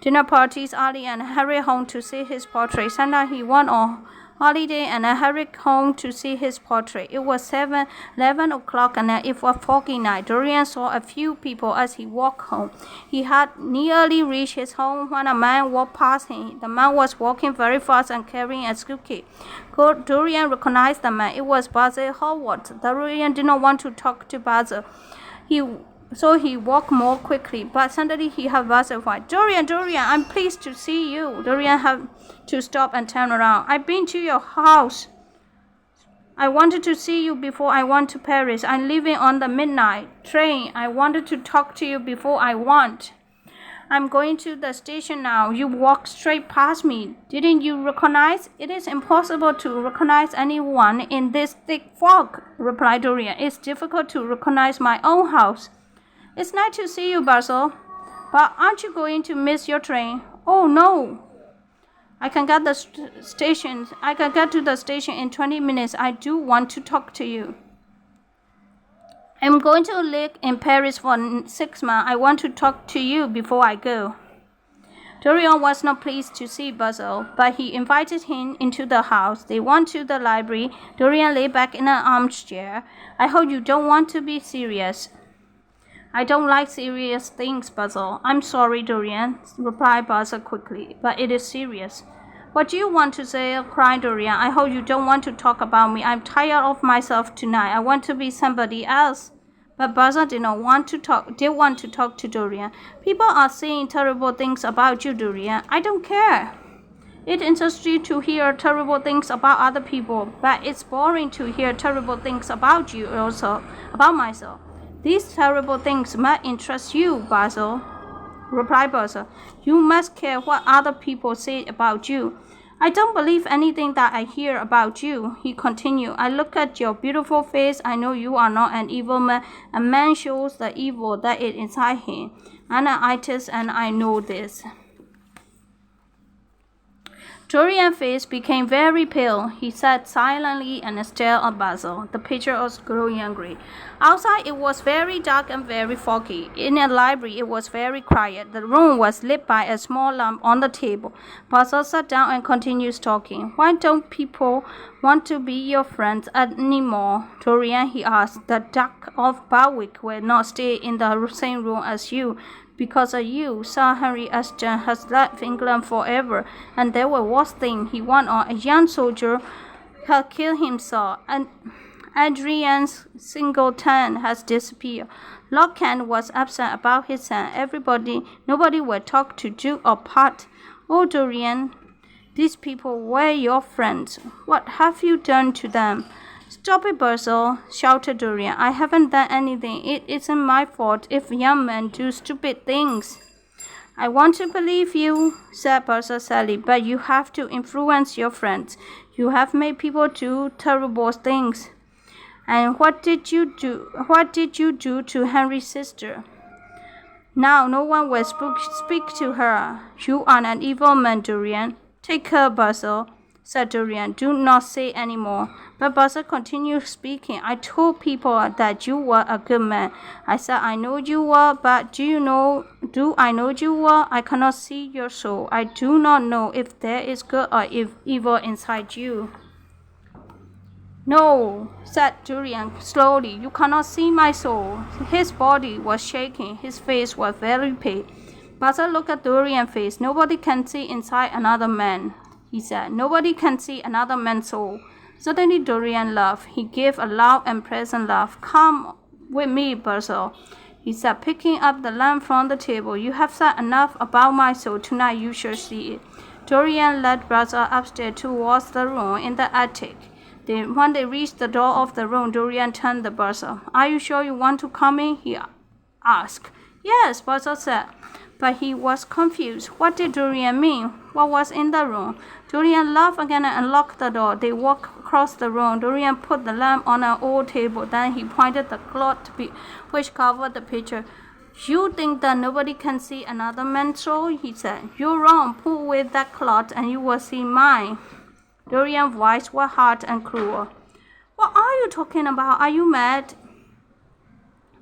dinner parties early and hurried home to see his portrait. Sometimes he went on holiday and hurried home to see his portrait. It was 11 o'clock and it was foggy night. Dorian saw a few people as he walked home. He had nearly reached his home when a man walked past him. The man was walking very fast and carrying a suitcase. Dorian recognized the man. It was Basil Hallward. Dorian did not want to talk to Basil. He so he walked more quickly, but suddenly he had Basil's voice. Dorian, I'm pleased to see you. Dorian had to stop and turn around. I've been to your house. I wanted to see you before I went to Paris. I'm leaving on the midnight train. I wanted to talk to you before I went. I'm going to the station now. You walked straight past me. Didn't you recognize? It is impossible to recognize anyone in this thick fog, replied Dorian. It's difficult to recognize my own house. It's nice to see you, Basil. But aren't you going to miss your train? Oh, no. I can get to the station in 20 minutes. I do want to talk to you. I'm going to live in Paris for 6 months. I want to talk to you before I go. Dorian was not pleased to see Basil, but he invited him into the house. They went to the library. Dorian lay back in an armchair. I hope you don't want to be serious. I don't like serious things, Basil. I'm sorry, Dorian, replied Basil quickly, but it is serious. What do you want to say? Cried Dorian. I hope you don't want to talk about me. I'm tired of myself tonight. I want to be somebody else. But Basil did want to talk to Dorian. People are saying terrible things about you, Dorian. I don't care. It interests you to hear terrible things about other people, but it's boring to hear terrible things about you also, about myself. These terrible things might interest you, Basil, replied Basil. You must care what other people say about you. I don't believe anything that I hear about you, he continued. I look at your beautiful face. I know you are not an evil man. A man shows the evil that is inside him. I'm an artist, and I know this. Dorian's face became very pale. He sat silently and stared at Basil. The picture was growing angry. Outside it was very dark and very foggy. In the library it was very quiet. The room was lit by a small lamp on the table. Basil sat down and continued talking. Why don't people want to be your friends anymore? Dorian, he asked. The Duke of Berwick will not stay in the same room as you. Because of you, Sir Henry Ashton has left England forever, and there was worse thing he went on. A young soldier had killed himself, and Adrian Singleton has disappeared. Lord Kent was absent about his son. Nobody will talk to Duke or Pat. Oh, Dorian, these people were your friends. What have you done to them? Stop it, Basil, shouted Dorian. I haven't done anything. It isn't my fault if young men do stupid things. I want to believe you, said Basil sadly, but you have to influence your friends. You have made people do terrible things. And what did you do? What did you do to Henry's sister? Now no one will speak to her. You are an evil man, Dorian. Take her, Basil, said Dorian. Do not say any more. But Basil continued speaking. I told people that you were a good man. I said I know you were, but do I know you were? I cannot see your soul. I do not know if there is good or evil inside you. No, said Dorian slowly. You cannot see my soul. His body was shaking. His face was very pale. Basil looked at Dorian's face. Nobody can see inside another man, he said. Nobody can see another man's soul. Suddenly Dorian laughed. He gave a loud and pleasant laugh. Come with me, Basil, he said, picking up the lamp from the table. You have said enough about my soul. Tonight you shall see it. Dorian led Basil upstairs towards the room in the attic. When they reached the door of the room, Dorian turned to Basil. Are you sure you want to come in? He asked. Yes, Basil said. But he was confused. What did Dorian mean? What was in the room? Dorian laughed again and locked the door. They walked across the room. Dorian put the lamp on an old table. Then he pointed the cloth which covered the picture. You think that nobody can see another man's soul? He said. You're wrong. Pull away that cloth and you will see mine. Dorian's voice was hard and cruel. What are you talking about? Are you mad?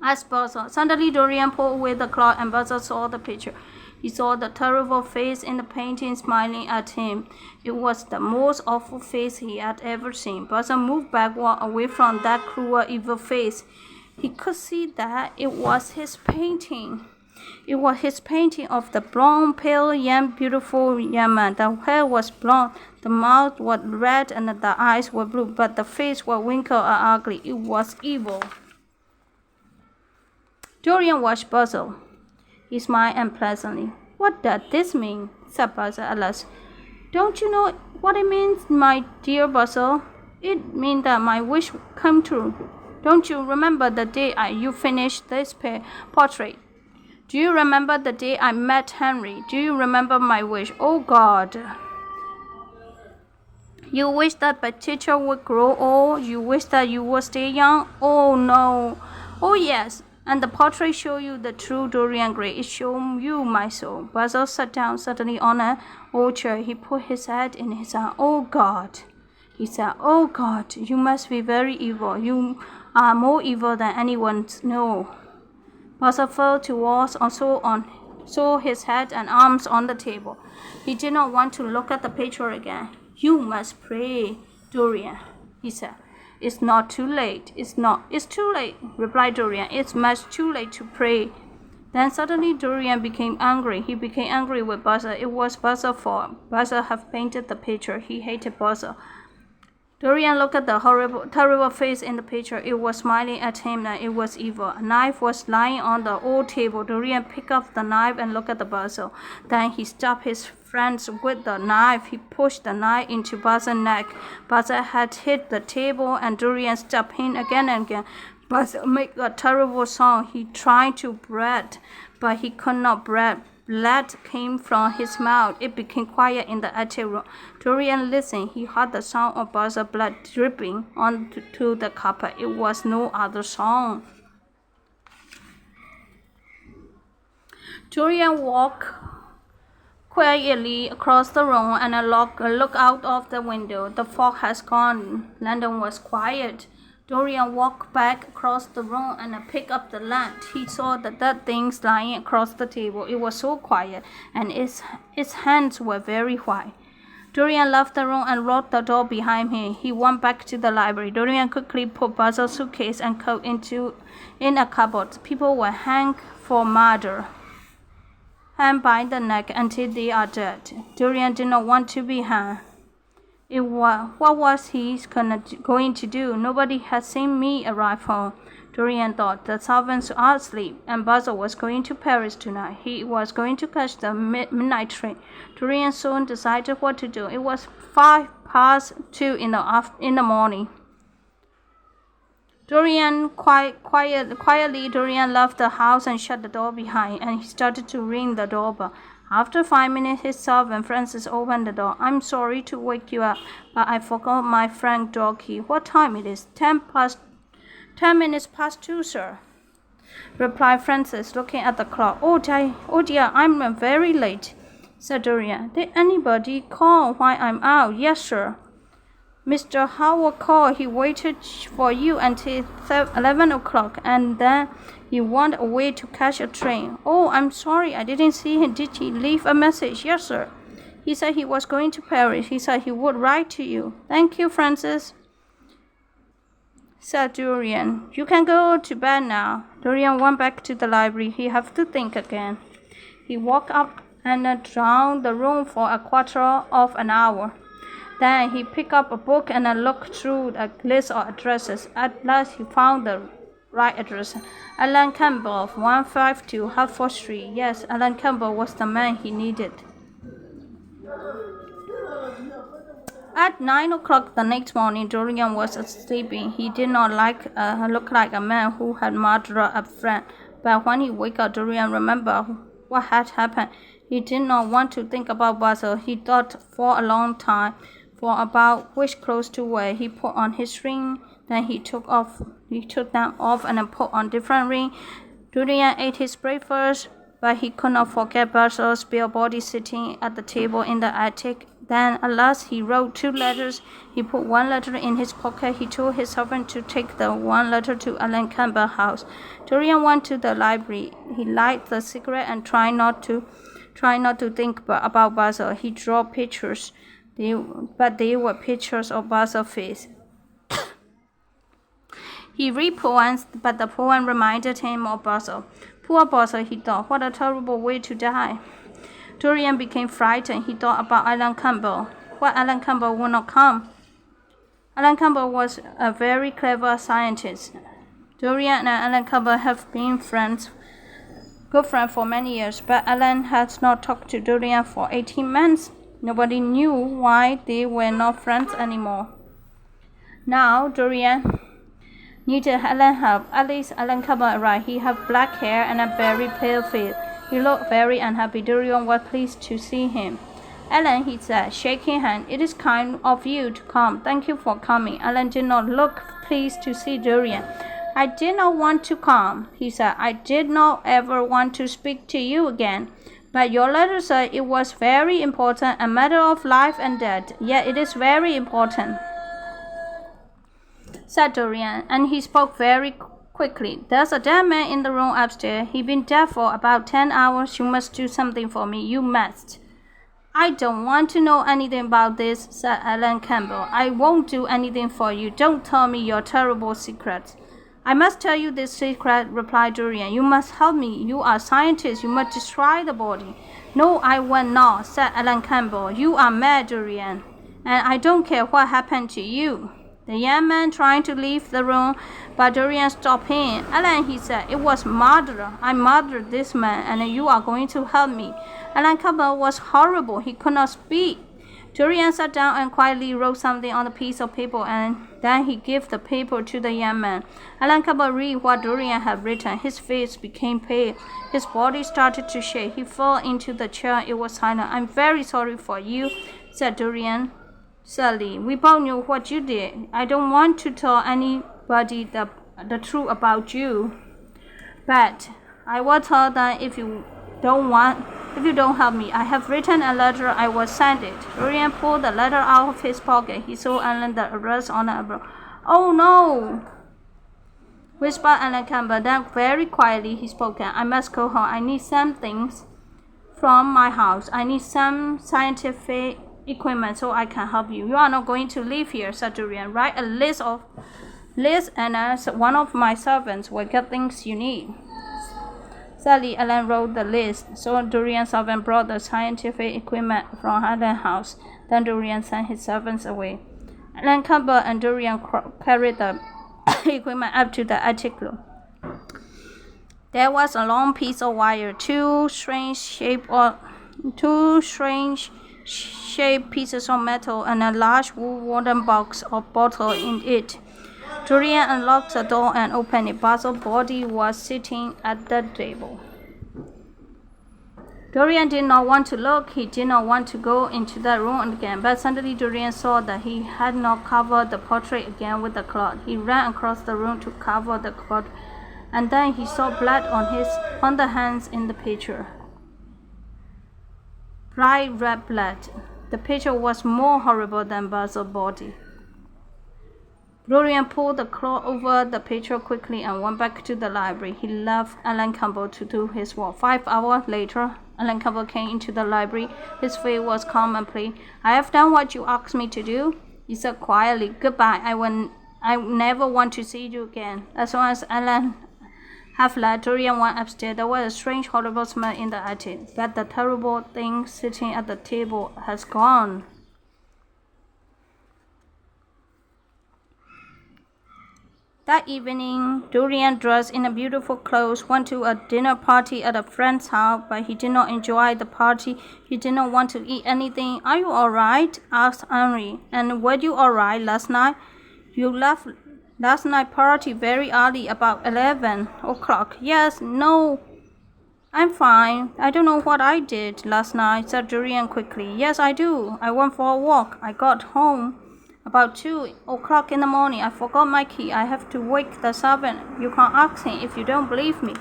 Asked Basil. Suddenly Dorian pulled away the cloth and Basil saw the picture. He saw the terrible face in the painting smiling at him. It was the most awful face he had ever seen. Basil moved backward away from that cruel, evil face. He could see that it was his painting. It was his painting of the blonde, pale, young, beautiful young man. The hair was blonde, the mouth was red, and the eyes were blue, but the face was wrinkled and ugly. It was evil. Dorian watched Basil. He smiled unpleasantly. What does this mean? Said Basil at last. Don't you know what it means, my dear Basil? It means that my wish came true. Don't you remember the day you finished this portrait? Do you remember the day I met Henry? Do you remember my wish? Oh, God. You wish that my teacher would grow old? You wish that you would stay young? Oh, no. Oh, yes. And the portrait showed you the true Dorian Gray. It showed you my soul. Basil sat down suddenly on an old chair. He put his head in his hand. Oh, God, he said. Oh, God, you must be very evil. You are more evil than anyone knows. Basil fell towards saw his head and arms on the table. He did not want to look at the picture again. You must pray, Dorian, he said. It's not too late. It's too late, replied Dorian. It's much too late to pray. Then suddenly Dorian became angry. He became angry with Basil. It was Basil's fault. Basil had painted the picture. He hated Basil. Dorian looked at the terrible face in the picture. It was smiling at him and it was evil. A knife was lying on the old table. Dorian picked up the knife and looked at the Basil. Then he stabbed his friends with the knife. He pushed the knife into Basil's neck. Basil had hit the table and Dorian stabbed him again and again. Basil made a terrible sound. He tried to breathe, but he could not breathe. Blood came from his mouth. It became quiet in the attic room. Dorian listened. He heard the sound of Basil's blood dripping onto the carpet. It was no other sound. Dorian walked quietly across the room and looked out of the window. The fog has gone. London was quiet. Dorian walked back across the room and picked up the lamp. He saw the dead things lying across the table. It was so quiet, and its hands were very white. Dorian left the room and locked the door behind him. He went back to the library. Dorian quickly put Basil's suitcase and coat in a cupboard. People were hanged for murder, hanged by the neck until they are dead. Dorian did not want to be hanged. What was he going to do? Nobody had seen me arrive home. Dorian thought. The servants are asleep, and Basil was going to Paris tonight. He was going to catch the midnight train. Dorian soon decided what to do. It was 2:05 in the morning. Quietly, Dorian left the house and shut the door behind, and he started to ring the doorbell. After 5 minutes, his servant Francis opened the door. I'm sorry to wake you up, but I forgot my front door key. What time it is? 10 minutes past 2, sir, replied Francis, looking at the clock. Oh dear, I'm very late, said Dorian. Did anybody call while I'm out? Yes, sir. Mr. Howard called. He waited for you until 11 o'clock, and then he went away to catch a train. Oh, I'm sorry, I didn't see him. Did he leave a message? Yes, sir. He said he was going to Paris. He said he would write to you. Thank you, Francis, said Dorian. You can go to bed now. Dorian went back to the library. He had to think again. He walked up and down the room for a quarter of an hour. Then he picked up a book and looked through a list of addresses. At last he found the right address. Alan Campbell, 152 Hertford Street. Yes, Alan Campbell was the man he needed. At 9 o'clock the next morning, Dorian was sleeping. He did not look like a man who had murdered a friend. But when he woke up, Dorian remembered what had happened. He did not want to think about Basil. He thought for a long time about which clothes to wear. He put on his ring, then he took them off and put on different ring. Dorian ate his breakfast, but he could not forget Basil's bare body sitting at the table in the attic. Then at last he wrote 2 letters. He put one letter in his pocket. He told his servant to take the one letter to Alan Campbell's house. Dorian went to the library. He lighted the cigarette and tried not to think about Basil. He drew pictures, but they were pictures of Basil's face. He read poems, but the poem reminded him of Basil. Poor Basil, he thought. What a terrible way to die. Dorian became frightened. He thought about Alan Campbell. What, Alan Campbell would not come? Alan Campbell was a very clever scientist. Dorian and Alan Campbell have been good friends for many years, but Alan has not talked to Dorian for 18 months. Nobody knew why they were not friends anymore. Now Dorian needed Alan's help. At least Alan Campbell arrived. He had black hair and a very pale face. He looked very unhappy. Dorian was pleased to see him. Alan, he said, shaking hands, it is kind of you to come. Thank you for coming. Alan did not look pleased to see Dorian. I did not want to come, he said. I did not ever want to speak to you again. But your letter said it was very important, a matter of life and death. Yet it is very important, said Dorian, and he spoke very quickly. There's a dead man in the room upstairs. He's been dead for about 10 hours. You must do something for me. You must. I don't want to know anything about this, said Alan Campbell. I won't do anything for you. Don't tell me your terrible secrets. I must tell you this secret, replied Dorian. You must help me. You are a scientist. You must destroy the body. No, I will not, said Alan Campbell. You are mad, Dorian, and I don't care what happened to you. The young man tried to leave the room, but Dorian stopped him. Alan, he said, it was murder. I murdered this man, and you are going to help me. Alan Campbell was horrible. He could not speak. Dorian sat down and quietly wrote something on a piece of paper, and then he gave the paper to the young man. Alan Campbell read what Dorian had written. His face became pale. His body started to shake. He fell into the chair. It was silent. I'm very sorry for you, said Dorian. Sally, we both knew what you did. I don't want to tell anybody the truth about you, but I will tell them if you don't help me. I have written a letter. I will send it. Dorian pulled the letter out of his pocket. He saw Alan the address on the envelope. Oh no, whispered Alan Campbell. Then very quietly he spoke. I must go home. I need some things from my house. I need some scientific equipment so I can help you. You are not going to live here, said Dorian. Write a list and as one of my servants will get things you need. Sadly, Alan wrote the list, so Dorian's servant brought the scientific equipment from Alan's house. Then Dorian sent his servants away. Alan Campbell and Dorian carried the equipment up to the attic room. There was a long piece of wire, two strange shaped pieces of metal, and a large wooden box or bottle in it. Dorian unlocked the door and opened it. Basil's body was sitting at the table. Dorian did not want to look. He did not want to go into that room again, but suddenly Dorian saw that he had not covered the portrait again with the cloth. He ran across the room to cover the cloth, and then he saw blood on the hands in the picture. Bright red blood. The picture was more horrible than Basil's body. Dorian pulled the cloth over the picture quickly and went back to the library. He left Alan Campbell to do his work. 5 hours later, Alan Campbell came into the library. His face was calm and plain. I have done what you asked me to do, he said quietly. Goodbye. I never want to see you again. As soon as Alan had left, Dorian went upstairs. There was a strange, horrible smell in the attic, but the terrible thing sitting at the table has gone. That evening, Dorian, dressed in a beautiful clothes, went to a dinner party at a friend's house, but he did not enjoy the party. He did not want to eat anything. Are you all right? Asked Henry. And were you all right last night? You left last night party very early, about 11 o'clock. Yes, no, I'm fine. I don't know what I did last night, said Dorian quickly. Yes, I do. I went for a walk. I got home about 2 o'clock in the morning. I forgot my key. I have to wake the servant. You can ask him if you don't believe me.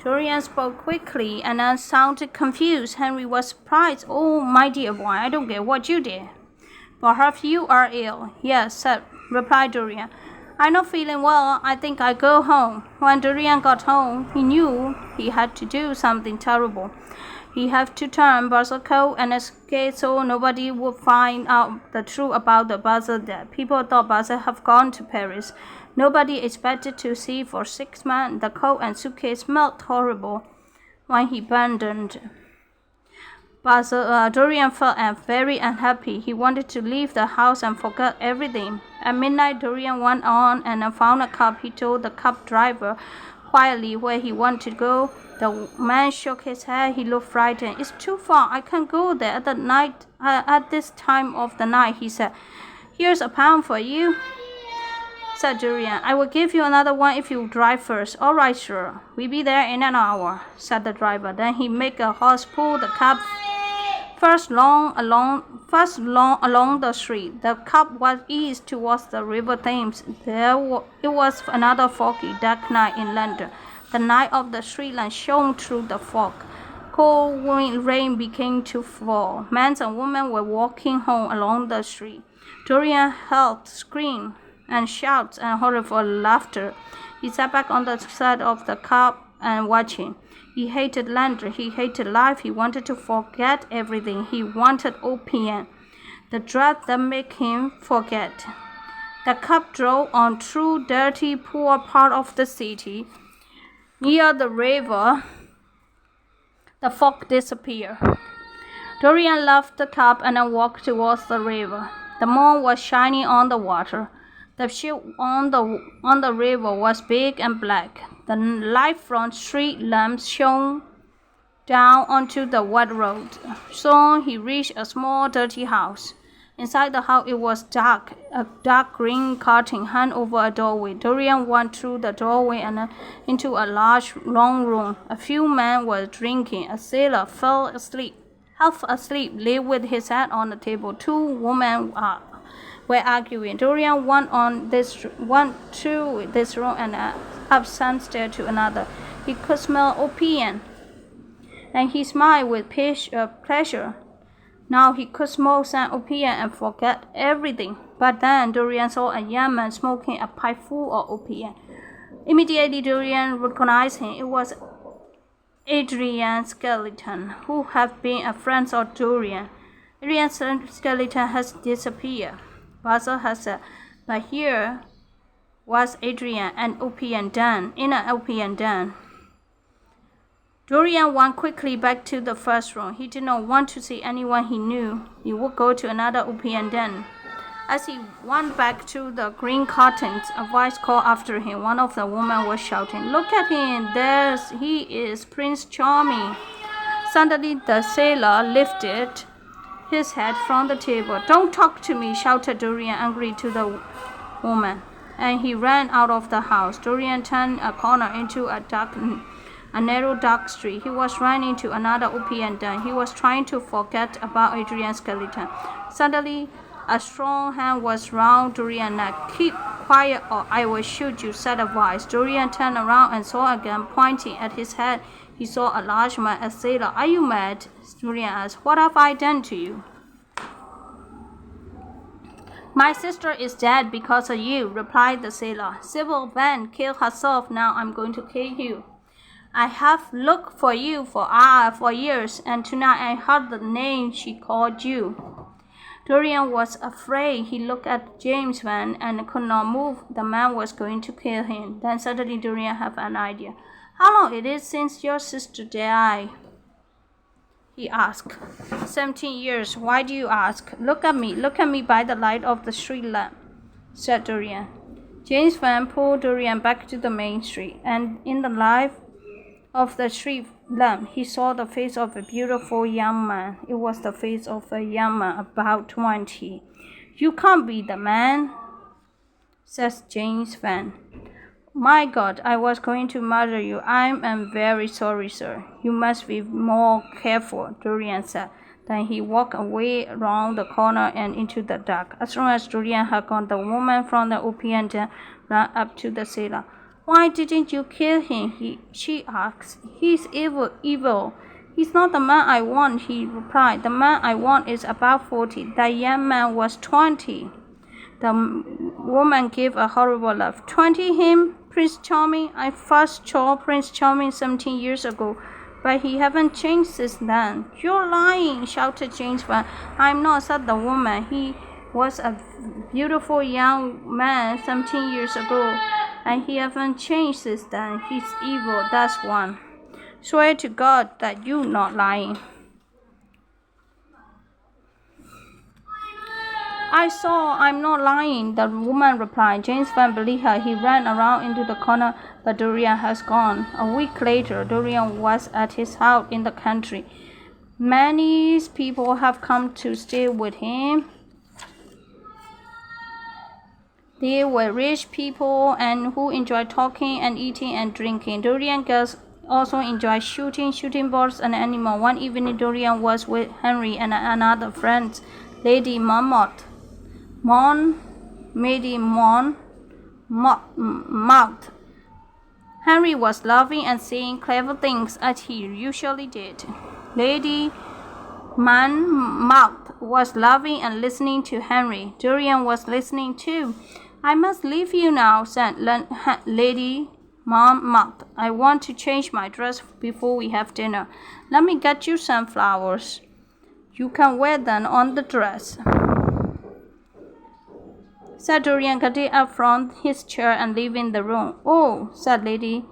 Dorian spoke quickly and then sounded confused. Henry was surprised. Oh, my dear boy, I don't get what you did. Perhaps you are ill. Yes, replied Dorian. I'm not feeling well. I think I'll go home. When Dorian got home, he knew he had to do something terrible. He had to turn Basil cold and escape so nobody would find out the truth about the Basil death. People thought Basil had gone to Paris. Nobody expected to see for 6 months. The coat and suitcase smelled horrible when he abandoned. But Dorian felt very unhappy. He wanted to leave the house and forget everything. At midnight, Dorian went on and found a cab. He told the cab driver quietly where he wanted to go. The man shook his head. He looked frightened. "It's too far. I can't go there at this time of the night," he said. "Here's £1 for you," said Dorian. "I will give you another one if you drive first." "All right, sure. We'll be there in an hour," said the driver. Then he made a horse pull the cab first along the street. The cab was east towards the River Thames. It was another foggy, dark night in London. The light of the street lamp shone through the fog. Cold rain began to fall. Men and women were walking home along the street. Dorian heard screams and shouts and horrible laughter. He sat back on the side of the cab and watching. He hated London. He hated life. He wanted to forget everything. He wanted opium, the drug that made him forget. The cab drove on through dirty, poor part of the city. Near the river, the fog disappeared. Dorian left the cab and walked towards the river. The moon was shining on the water. The ship on the river was big and black. The light from street lamps shone down onto the wet road. Soon he reached a small, dirty house. Inside the house it was dark. A dark green curtain hung over a doorway. Dorian went through the doorway and into a large, long room. A few men were drinking. A sailor fell asleep, half asleep, lay with his head on the table. Two women were arguing. Dorian went through this room and up some stairs to another. He could smell opium, and he smiled with pleasure. Now he could smoke some opium and forget everything. But then Dorian saw a young man smoking a pipe full of opium. Immediately Dorian recognized him. It was Adrian Skeleton, who had been a friend of Dorian. Adrian Skeleton has disappeared, Basil had said, but here was Adrian in an opium den. Dorian went quickly back to the first room. He did not want to see anyone he knew. He would go to another opium den. As he went back to the green curtains, a voice called after him. One of the women was shouting, "Look at him! He is Prince Charming." Suddenly the sailor lifted his head from the table. "Don't talk to me," shouted Dorian angrily to the woman, and he ran out of the house. Dorian turned a corner into a narrow dark street. He was running to another opium den. He was trying to forget about Adrian's skeleton. Suddenly, a strong hand was round Dorian's neck. "Keep quiet or I will shoot you," said a voice. Dorian turned around and saw again, pointing at his head. He saw a large man, a sailor. "Are you mad?" Dorian asked. "What have I done to you?" "My sister is dead because of you," replied the sailor. "Sybil Vane killed herself. Now I'm going to kill you. I have looked for you for years, and tonight I heard the name she called you." Dorian was afraid. He looked at James Vane and could not move. The man was going to kill him. Then suddenly Dorian had an idea. "How long it is since your sister died?" he asked. 17 years. "Why do you ask?" Look at me by the light of the street lamp," said Dorian. James Vane pulled Dorian back to the main street, and in the light of the street lamp, he saw the face of a beautiful young man. It was the face of a young man about 20. "You can't be the man," says James Vane. "My God, I was going to murder you. I am very sorry, sir." "You must be more careful," Dorian said. Then he walked away around the corner and into the dark. As soon as Dorian had gone, the woman from the opium den ran up to the sailor. "Why didn't you kill him?" she asked. "He's evil. He's not the man I want," he replied. "The man I want is about 40. That young man was 20. The woman gave a horrible laugh. 20 him? Prince Charming? I first saw Prince Charming 17 years ago, but he haven't changed since then." "You're lying," shouted James Vane. "I'm not," said the woman. "He was a beautiful young man 17 years ago, and he haven't changed since then. He's evil, that's one." "Swear to God that you're not lying." I saw. I'm not lying, the woman replied. James Van believed her. He ran around into the corner, but Dorian has gone. A week later, Dorian was at his house in the country. Many people have come to stay with him. They were rich people and who enjoyed talking and eating and drinking. Dorian girls also enjoyed shooting birds and animals. One evening, Dorian was with Henry and another friend, Lady Mount. Henry was laughing and saying clever things as he usually did. Lady Monmouth was laughing and listening to Henry. Dorian was listening too. I must leave you now, said Lady Monmouth. I want to change my dress before we have dinner. Let me get you some flowers. You can wear them on the dress, said Dorian, getting up from his chair and leaving the room. Oh, said Lady,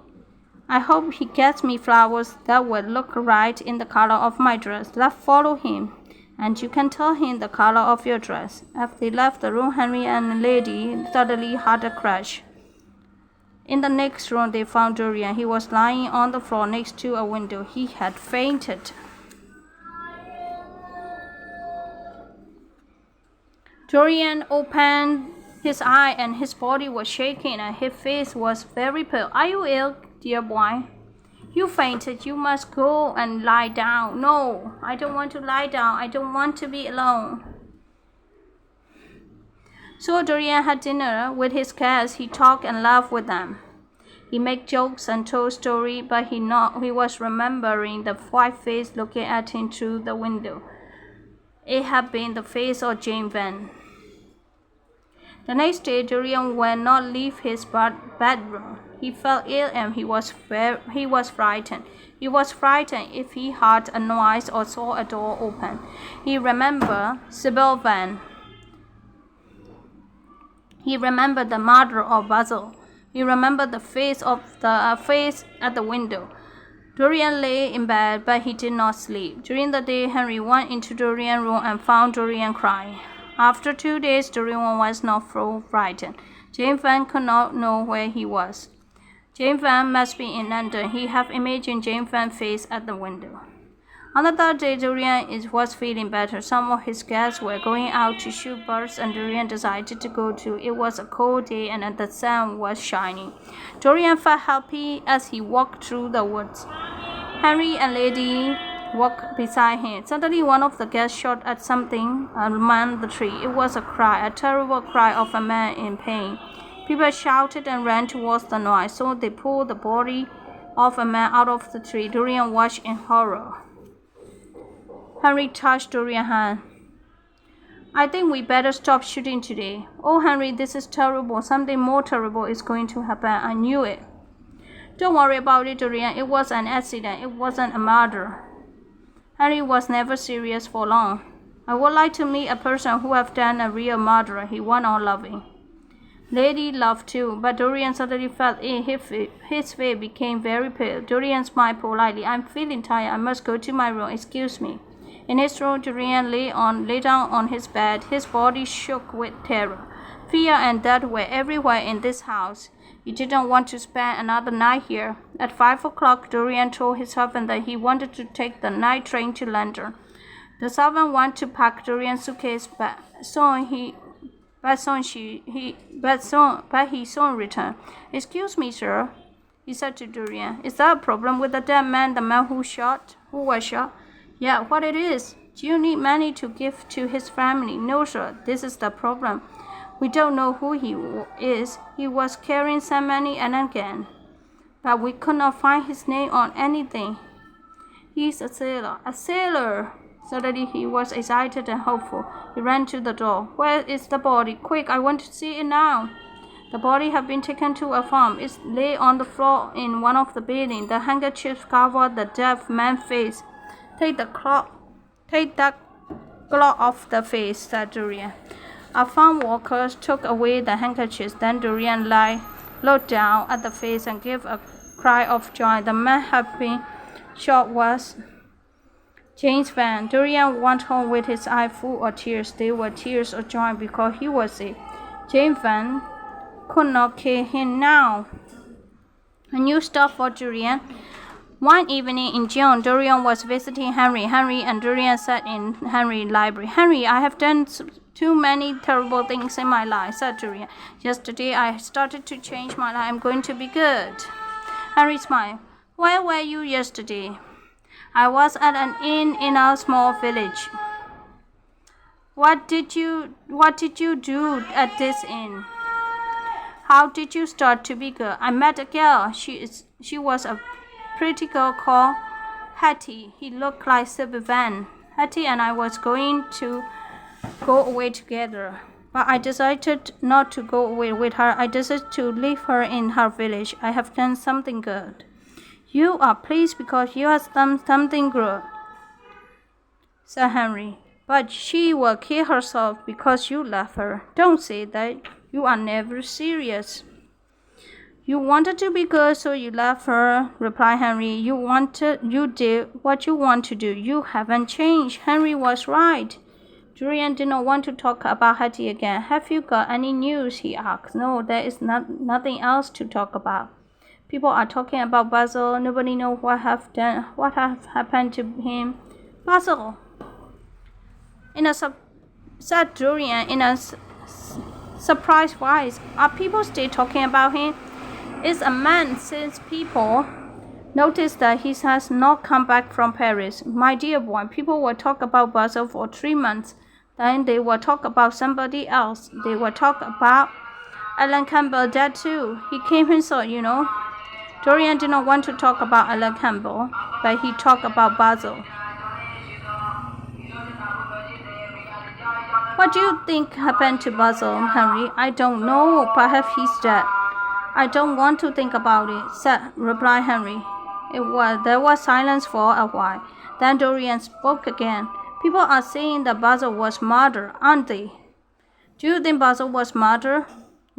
I hope he gets me flowers that will look right in the color of my dress. Let's follow him, and you can tell him the color of your dress. As they left the room, Henry and Lady suddenly had a crash. In the next room, they found Dorian. He was lying on the floor next to a window. He had fainted. Dorian opened his eye and his body was shaking and his face was very pale. Are you ill, dear boy? You fainted. You must go and lie down. No, I don't want to lie down. I don't want to be alone. So Dorian had dinner with his guests. He talked and laughed with them. He made jokes and told stories, but he was remembering the white face looking at him through the window. It had been the face of Jane Van. The next day, Dorian would not leave his bedroom. He felt ill and he was frightened. He was frightened if he heard a noise or saw a door open. He remembered Sybil Van. He remembered the mother of Basil. He remembered the face at the window. Dorian lay in bed, but he did not sleep. During the day, Henry went into Dorian's room and found Dorian crying. After 2 days, Dorian was not so frightened. Jane Van could not know where he was. Jane Van must be in London. He had imagined Jane Van's face at the window. On the third day, Dorian was feeling better. Some of his guests were going out to shoot birds, and Dorian decided to go too. It was a cold day, and the sun was shining. Dorian felt happy as he walked through the woods. Henry and Lady walked beside him. Suddenly, one of the guests shot at something among the tree. It was a terrible cry of a man in pain. People shouted and ran towards the noise, so they pulled the body of a man out of the tree. Dorian watched in horror. Henry touched Dorian's hand. I think we better stop shooting today. Oh, Henry, this is terrible. Something more terrible is going to happen. I knew it. Don't worry about it, Dorian. It was an accident. It wasn't a murder. Henry was never serious for long. I would like to meet a person who has done a real murder, he went on laughing. Lady laughed too, but Dorian suddenly felt ill. His face became very pale. Dorian smiled politely. I'm feeling tired. I must go to my room. Excuse me. In his room, Dorian lay down on his bed. His body shook with terror. Fear and death were everywhere in this house. He didn't want to spend another night here. At 5 o'clock, Dorian told his servant that he wanted to take the night train to London. The servant wanted to pack Dorian's suitcase, but he soon returned. Excuse me, sir, he said to Dorian. Is there a problem with the dead man, the man who was shot? Yeah, what it is? Do you need money to give to his family? No, sir, this is the problem. We don't know who he is. He was carrying some money and again, but we could not find his name on anything. He's a sailor. A sailor! Suddenly he was excited and hopeful. He ran to the door. Where is the body? Quick, I want to see it now. The body had been taken to a farm. It lay on the floor in one of the buildings. The handkerchiefs covered the dead man's face. Take that cloth off the face, said Dorian. Our farm workers took away the handkerchiefs. Then Dorian looked down at the face and gave a cry of joy. The man had been shot was James Van. Dorian went home with his eye full of tears. They were tears of joy because he was sick. James Van could not kill him now. A new start for Dorian. One evening in June, Dorian was visiting Henry. Henry and Dorian sat in Henry's library. Henry, I have done too many terrible things in my life, said Dorian. Yesterday I started to change my life. I'm going to be good. Henry smiled. Where were you yesterday? I was at an inn in a small village. What did you do at this inn? How did you start to be good? I met a girl. She was a pretty girl called Hattie. He looked like Sybil Van. Hattie and I was going to go away together, but I decided not to go away with her. I decided to leave her in her village. I have done something good. You are pleased because you have done something good, said Henry. But she will kill herself because you love her. Don't say that. You are never serious. You wanted to be good, so you love her, replied Henry. You did what you want to do. You haven't changed. Henry was right. Dorian did not want to talk about Hattie again. Have you got any news? He asked. No, there is nothing else to talk about. People are talking about Basil. Nobody knows what have happened to him. Basil, said Dorian in a surprised voice. Are people still talking about him? It's a man since people noticed that he has not come back from Paris. My dear boy, people will talk about Basil for 3 months. Then they will talk about somebody else. They will talk about Alan Campbell, that too. He came himself, you know. Dorian did not want to talk about Alan Campbell, but he talked about Basil. What do you think happened to Basil, Henry? I don't know. Perhaps he's dead. I don't want to think about it, replied Henry. There was silence for a while. Then Dorian spoke again. People are saying that Basil was murdered, aren't they? Do you think Basil was murdered?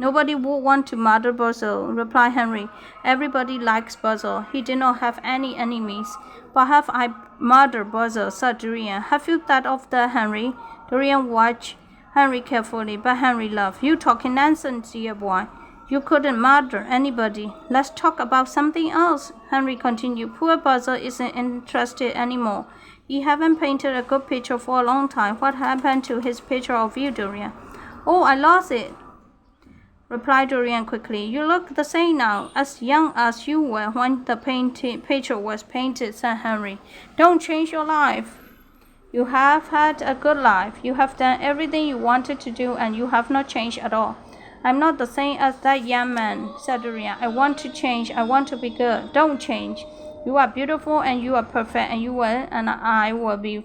Nobody would want to murder Basil, replied Henry. Everybody likes Basil. He did not have any enemies. Perhaps I murdered Basil, said Dorian. Have you thought of that, Henry? Dorian watched Henry carefully, but Henry laughed. You talking nonsense, dear boy. You couldn't murder anybody. Let's talk about something else, Henry continued. Poor Basil isn't interested anymore. He haven't painted a good picture for a long time. What happened to his picture of you, Dorian? Oh, I lost it, replied Dorian quickly. You look the same now, as young as you were when the picture was painted, said Henry. Don't change your life. You have had a good life. You have done everything you wanted to do, and you have not changed at all. I'm not the same as that young man, said Dorian. I want to change. I want to be good. Don't change. You are beautiful and you are perfect, and I will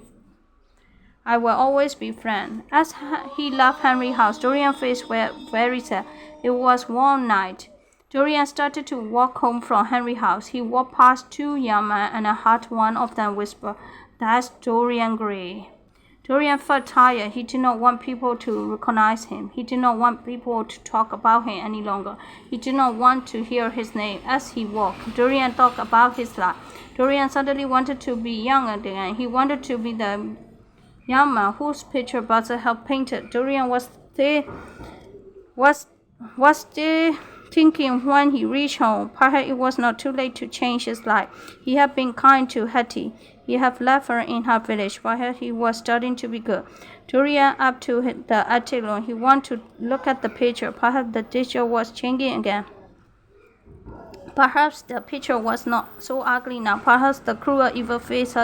always be friends. As he left Henry's house, Dorian's face was very sad. It was warm night. Dorian started to walk home from Henry's house. He walked past 2 young men and heard one of them whisper, That's Dorian Gray. Dorian felt tired. He did not want people to recognize him. He did not want people to talk about him any longer. He did not want to hear his name. As he walked, Dorian thought about his life. Dorian suddenly wanted to be young again. He wanted to be the young man whose picture Basil had painted. Dorian was still thinking when he reached home. Perhaps it was not too late to change his life. He had been kind to Hattie. He had left her in her village. Perhaps he was starting to be good. Dorian up to the attic room. He wanted to look at the picture. Perhaps the picture was changing again. Perhaps the picture was not so ugly now. Perhaps the cruel, evil face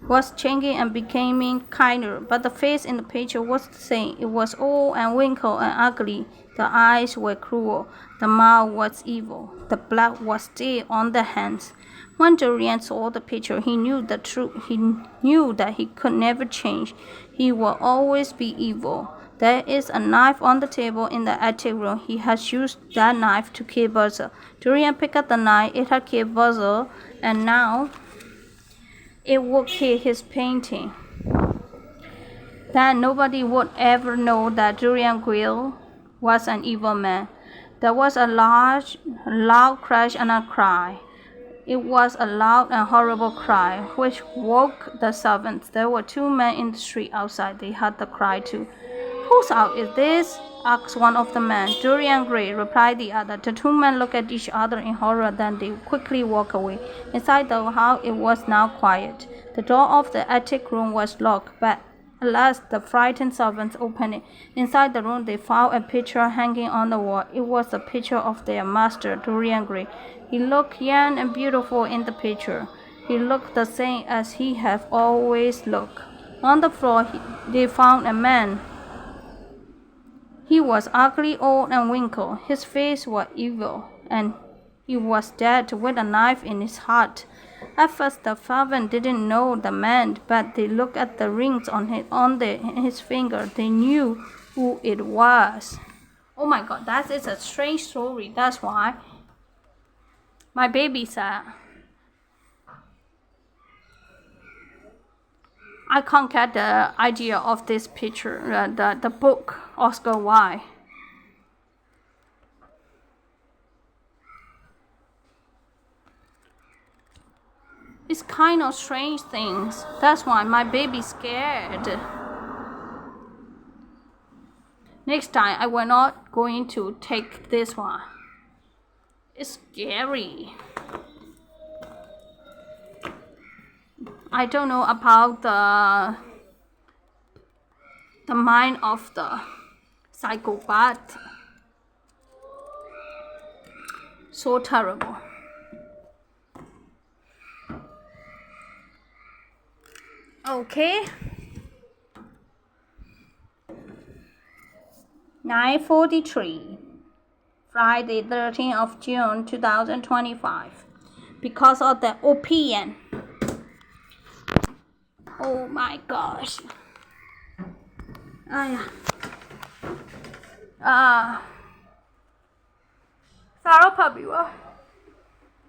was changing and becoming kinder. But the face in the picture was the same. It was old and wrinkled and ugly. The eyes were cruel. The mouth was evil. The blood was still on the hands. When Dorian saw the picture, he knew the truth. He knew that he could never change. He will always be evil. There is a knife on the table in the attic room. He has used that knife to kill Basil. Dorian picked up the knife. It had killed Basil, and now it would kill his painting. Then nobody would ever know that Dorian Gray was an evil man. There was a loud crash and a cry. It was a loud and horrible cry, which woke the servants. There were 2 men in the street outside. They heard the cry too. "Whose house is this?" asked one of the men. "Dorian Gray," replied the other. The 2 men looked at each other in horror, then they quickly walked away. Inside the house it was now quiet. The door of the attic room was locked, but at last the frightened servants opened it. Inside the room they found a picture hanging on the wall. It was a picture of their master, Dorian Gray. He looked young and beautiful in the picture. He looked the same as he had always looked. On the floor they found a man. He was ugly, old, and wrinkled. His face was evil, and he was dead with a knife in his heart. At first the servant didn't know the man, but they looked at the rings on his finger. They knew who it was. Oh my God, that is a strange story. That's why my baby said, I can't get the idea of this picture, the book, Oscar Wilde. It's kind of strange things. That's why my baby's scared. Next time I will not going to take this one. It's scary. I don't know about the mind of the psychopath. So terrible. Okay. 9:43. Friday, 13th of June, 2025. Because of the opium. Oh my gosh. Sarah Pabua.